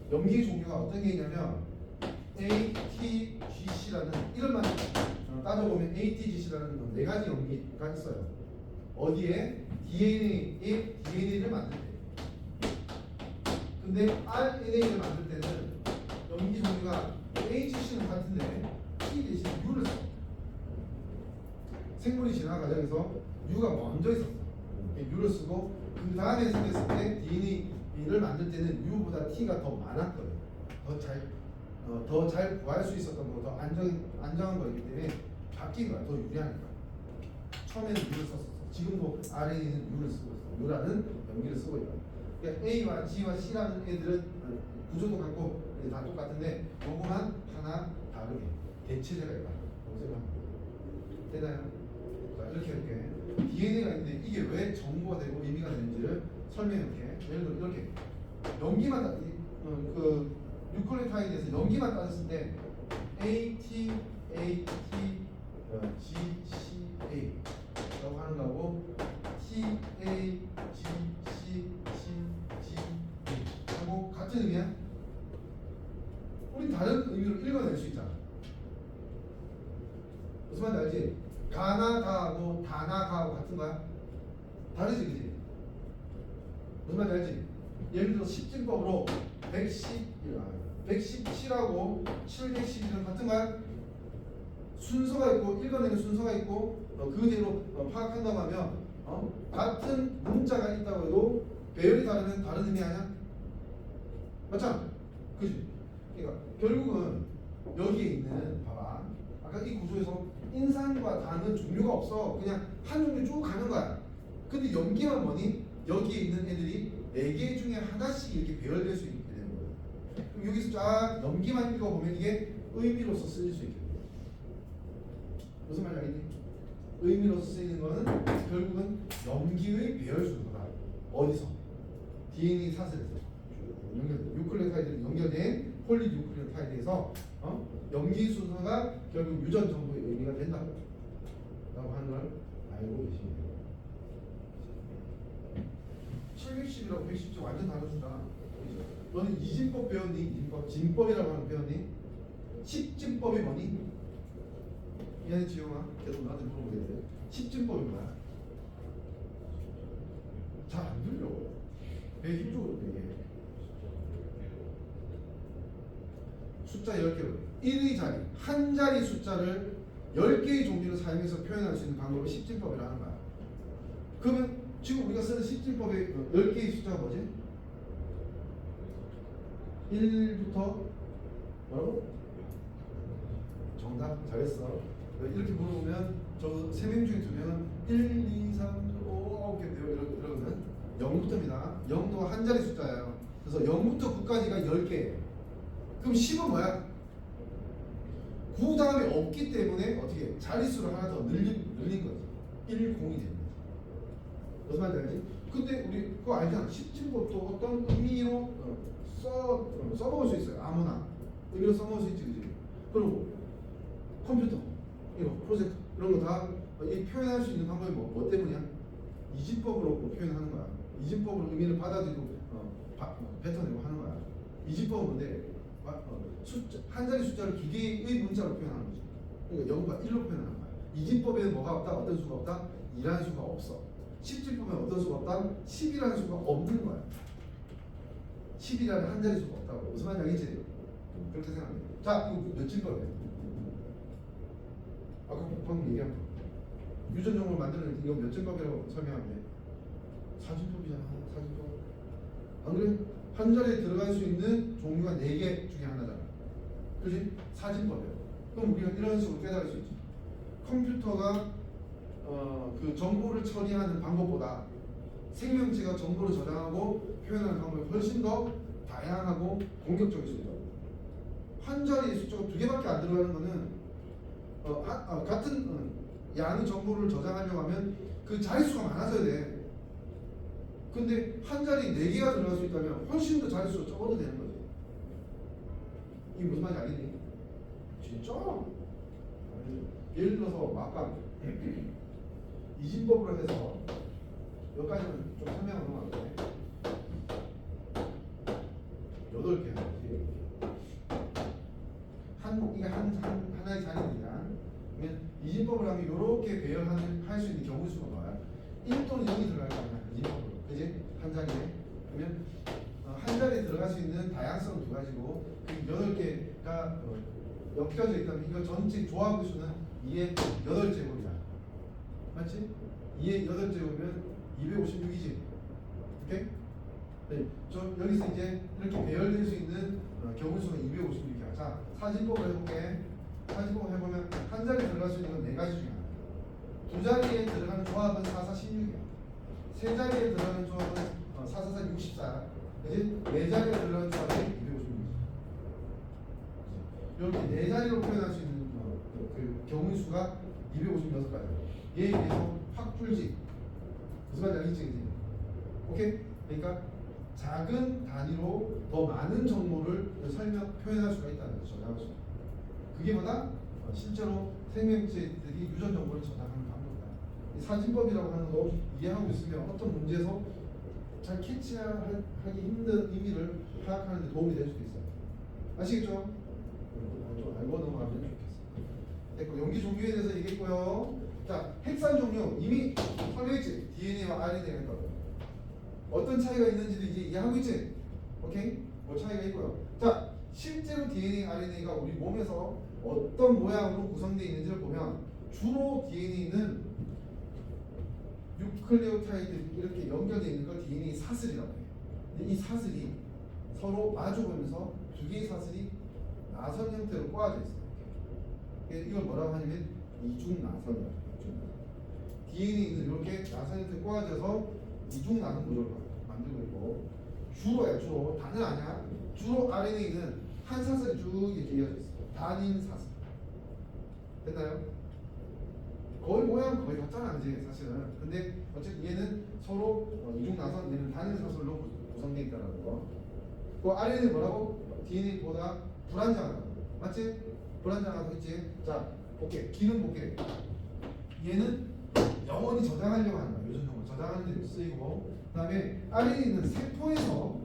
염기 종류가 어떤 게 있냐면 ATGC라는 이름만 따져보면 ATGC라는 네 가지 염기가 있어요. 어디에? DNA를 만들 때. 근데 RNA를 만들 때는 염기 종류가 HC는 같은데 T 대신 U를 써. 생물이 진화 과정에서 U가 먼저 있었어. U를 쓰고 그 다음에 생겼을 때 DNA를 만들 때는 U보다 T가 더 많았거든. 더 잘 구할 수 있었던 거, 더 안정한 거이기 때문에 바뀐 거야. 더 유리하니까. 처음에는 U를 썼었어. 지금도 RNA는 U를 쓰고 있어. U라는 염기를 쓰고 있다. 그러니까 A와 G와 C라는 애들은 구조도 같고 다 똑같은데 요거만 하나 다르게 대체제가 있다. 되나요? 자, 이렇게 DNA가 있는데 이게 왜 정보가 되고 의미가 되는지를 설명할게. 예를 들어 이렇게 염기만 그 뉴클레오타이드에서 염기만 따졌을 때 AT, AT, GCA 라고 하는 거고 TA, GC, CG 하고 같은 의미야? 우리 다른 의미로 읽어낼 수 있잖아. 무슨 말인지 알지? 가나가하고 다나가하고 같은 거야? 다르지, 그지? 무슨 말인지 알지? 예를 들어 10진법으로 117하고 711은 같은 거야? 순서가 있고 읽어내는 순서가 있고 그대로 파악한다고 하면 같은 문자가 있다고 해도 배열이 다르면 다른 의미 아니야? 맞잖아? 그지? 그러니까 결국은 여기에 있는 봐봐 아까 이 구조에서 인산과 단은 종류가 없어. 그냥 한 종류 쭉 가는 거야. 근데 염기만 뭐니? 여기에 있는 애들이 4개 중에 하나씩 이렇게 배열될 수 있게 되는 거예요. 그럼 여기서 쫙 염기만 읽어보면 이게 의미로서 쓰일 수 있게 돼요. 무슨 말인지 알겠니? 의미로서 쓰이는 거는 결국은 염기의 배열 순서다. 어디서? DNA 사슬에서 뉴클레오타이드는 연결된 폴리뉴클레오타이드에서 염기 순서가 결국 유전 정보의 의미가 된다고 하는 걸 알고 계시면 돼요. 710이라고 110이 완전 다르다. 너는 이진법 배웠니? 이진법, 진법이라고 하는 거 배웠니? 10진법이 뭐니? 미안해 지영아, 계속 나한테 물어보겠네. 10진법이 뭐야? 잘 안 들려. 배 힘쪽으로 얘기해. 숫자 10개로 1의 자리, 한 자리 숫자를 10개의 종류를 사용해서 표현할 수 있는 방법을 10진법이라고 하는 거야. 그러면 지금 우리가 쓰는 10진법의 10개의 숫자가 뭐지? 1부터 뭐라고? 정답 잘했어. 이렇게 물어보면 저 3명 중에 2명은 1, 2, 3, 5, 9개 이러면 0부터입니다. 0도 한 자리 숫자예요. 그래서 0부터 9까지가 10개. 그럼 10은 뭐야? 9 다음에 없기 때문에 어떻게 자릿수를 하나 더 늘린 거지. 1, 0이 되는 거지. 무슨 말인지 알지? 근데 우리 그거 알잖아. 10진법도 어떤 의미로 써먹을 수 있어요. 아무나 의미로 써먹을 수 있지, 그지? 그리고 컴퓨터, 이거 프로젝트 이런 거 다 표현할 수 있는 방법이 뭐 때문이야? 이진법으로 표현하는 거야. 이진법으로 의미를 받아들이고 뱉어내고 하는 거야. 이진법은 뭔데? 숫자, 한 자리 숫자를 2개의 문자로 표현하는 거지. 그러니까 0과 1로 표현하는 거야. 이진법에는 뭐가 없다? 어떤 수가 없다? 2라는 수가 없어. 10진법에는 어떤 수가 없다? 10이라는 수가 없는 거야. 10이라는 한 자리 수가 없다고. 무슨 말인지 알겠지? 그렇게 생각해. 자, 이거 몇 진법이야? 아까 방금 얘기한 거. 유전 정보를 만들어낼 때 이거 몇 진법이라고 설명하면 돼? 4진법이잖아. 4진법. 안 그래? 한 자리에 들어갈 수 있는 종류가 4개 중에 하나잖아. 그렇지? 4진법이야. 그럼 우리가 이런 식으로 깨달을 수 있지. 컴퓨터가 그 정보를 처리하는 방법보다 생명체가 정보를 저장하고 표현하는 방법이 훨씬 더 다양하고 공격적일 수 있다고. 한 자리의 숫자가 2개밖에 안 들어가는 거는 같은 양의 정보를 저장하려고 하면 그 자릿수가 많아져야 돼. 근데 한 자리 4개가 들어갈 수 있다면 훨씬 더 자릿수가 적어도 되는 거지. 이게 무슨 말인지 알겠니? 진짜? 예를 들어서 아까 이진법으로 해서 여기까지는 좀 설명을 넘어갈게. 8개 이게 하나의 자리입니다. 그러면 이진법을 하면 이렇게 배열할 수 있는 경우 수가 봐요. 1 또는 0이 들어갈 거 아니야. 이진법으로. 그지? 한 자리에. 그러면 한 자리에 들어갈 수 있는 다양성은 두 가지고 그 8개가 엮여져 있다면 이거 전체 조합의 수는 2의 8제곱이다. 맞지? 2의 8제곱이면 256이지. 오케이? 네. 여기서 이제 이렇게 배열될 수 있는 경우 수가 256이야. 자, 사진법을 해볼게. 사진법을 해보면 한 자리에 들어갈 수 있는 건 4가지 중에 하나. 두 자리에 들어가는 조합은 4, 4, 16이야. 세 자리에 들어가는 조합은 4, 4, 4, 64. 그지? 네 자리에 들어가는 조합이 256이지. 이렇게 네 자리로 표현할 수 있는 그 경우 수가 256가지. 얘에 비해서 확 줄지. 무슨 말인지 알겠지? 그지? 오케이? 그러니까 작은 단위로 더 많은 정보를 표현할 수가 있다는 거죠. 저장할 수. 그게 뭐다? 실제로 생명체들이 유전 정보를 저장하는 방법이다. 이 사진법이라고 하는 거 이해하고 있으면 어떤 문제에서 잘 캐치하기 힘든 의미를 파악하는 데 도움이 될 수도 있어요. 아시겠죠? 좀 알고 넘어가면 좋겠어요. 됐고, 염기 종류에 대해서 얘기했고요. 자, 핵산 종류 이미 설명했지. DNA와 RNA가 있다고. 어떤 차이가 있는지도 이제 이해하고 있지? 오케이? 뭐 차이가 있고요. 자, 실제로 DNA, RNA가 우리 몸에서 어떤 모양으로 구성되어 있는지를 보면 주로 DNA는 뉴클레오타이드 이렇게 연결되어 있는 걸 DNA 사슬이라고 해요. 근데 이 사슬이 서로 마주보면서 두 개의 사슬이 나선 형태로 꼬아져 있어요. 이렇게. 이걸 뭐라고 하냐면 이중나선이라고 해요. DNA는 이렇게 나선 형태로 꼬아져서 이중나선 구조를 만들고 있고, 주로 다는 아니야. 주로 RNA는 한 사슬이 쭉 이렇게 이어져 있어. 단일 사슬. 됐나요? 거의 모양 거의 같잖아, 이제 사실은. 근데 어쨌든 얘는 서로 이중나선, 얘는 단일 사슬로 구성되어 있다는 거. 그 RNA 뭐라고? DNA보다 불안정하다. 맞지? 불안정하다고 했지? 자, 볼게. 기능 볼게. 얘는 영원히 저장하려고 하는 거야. 유전정보 저장하는 데 쓰이고, 그 다음에 RNA는 세포에서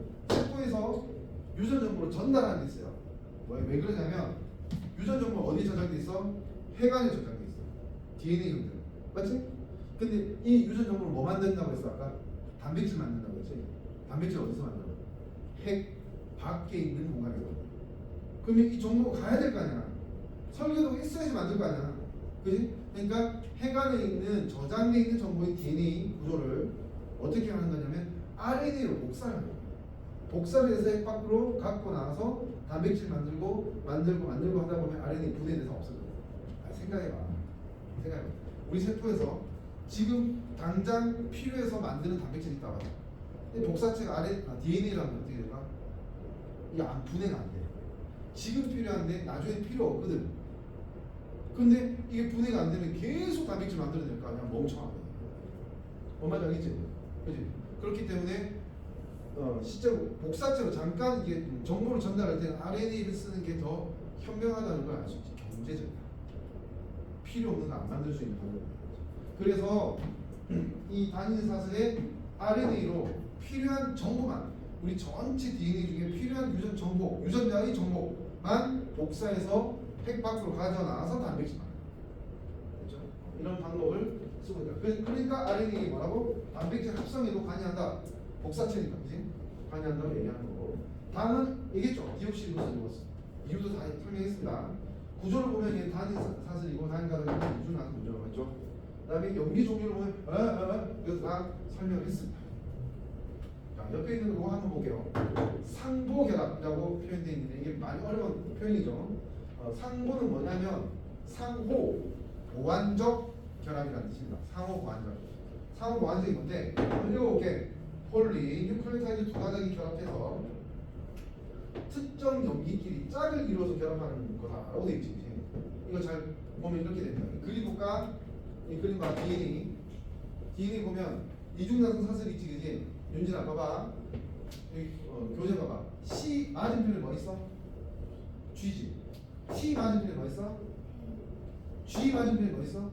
유전정보를 전달하는 데 있어요. 왜 그러냐면 유전정보가 어디에 저장돼 있어? 혈관에 저장돼 있어. DNA 형태로. 맞지? 근데 이 유전정보를 뭐 만든다고 했어? 아까 단백질 만든다고 했지? 단백질 어디서 만들어? 핵 밖에 있는 공간에서. 그러면 이 정보가 가야 될 거 아니야. 설계도가 있어야지 만들 거 아니야. 그지? 그러니까 혈관에 있는 저장돼 있는 정보의 DNA 구조를 어떻게 하는 거냐면 RNA로 복사를 하는 거야. 복사를 해서 핵 밖으로 갖고 나와서 단백질 만들고 하다 보면 RNA 분해돼서 없어져. 생각해봐. 우리 세포에서 지금 당장 필요해서 만드는 단백질이 있다고 하죠. 근데 복사체가 DNA라는 게 어떻게 될까? 이게 분해가 안 돼. 지금 필요한데 나중에 필요 없거든. 근데 이게 분해가 안 되면 계속 단백질 만들어낼 거 아니야. 멍청하게. 뭔 말인지 알겠지? 그렇지? 그렇기 때문에 실제로 복사체로 잠깐 이게 정보를 전달할 때는 RNA를 쓰는 게 더 현명하다는 걸 알 수 있지. 경제적이야. 필요 없는 거 안 만들 수 있는 방법이야. 그래서 이 단일 사슬에 RNA로 필요한 정보만, 우리 전체 DNA 중에 필요한 유전 정보, 유전자의 정보만 복사해서 핵 밖으로 가져나와서 단백질 만들어. 그렇죠? 이런 방법을 쓰고 있다. 그러니까 RNA 뭐라고? 단백질 합성에도 관여한다. 복사체니까, 그지? 관여한다고 얘기하는 거고. 다음은 얘기했죠. 디옥시리보스 리보스. 이유도 다 설명했습니다. 구조를 보면 얘 단일 사슬이고 단일 가닥이고 이중나선 구조라고 했죠. 그다음에 염기 종류를 보면 이것도 다 설명을 했습니다. 자, 옆에 있는 거 한번 볼게요. 상보결합이라고 표현되어 있는데 이게 많이 어려운 표현이죠. 상보는 뭐냐면 상호 보완적 결합이라는 뜻입니다. 상호 보완적이 뭔데? 한번 읽어볼게. 폴리 뉴클레오타이드 두 가닥이 결합해서 특정 염기끼리 짝을 이루어서 결합하는 거다라고 되어 있지. 이거 잘 보면 이렇게 됩니다. 그림 볼까? 이 그림 봐. DNA 보면 이중나선 사슬이 있지, 그지? 윤진아 봐봐. 여기 교재 봐봐. C 맞은편에 뭐 있어? G지. T 맞은편에 뭐 있어? G 맞은편에 뭐 있어?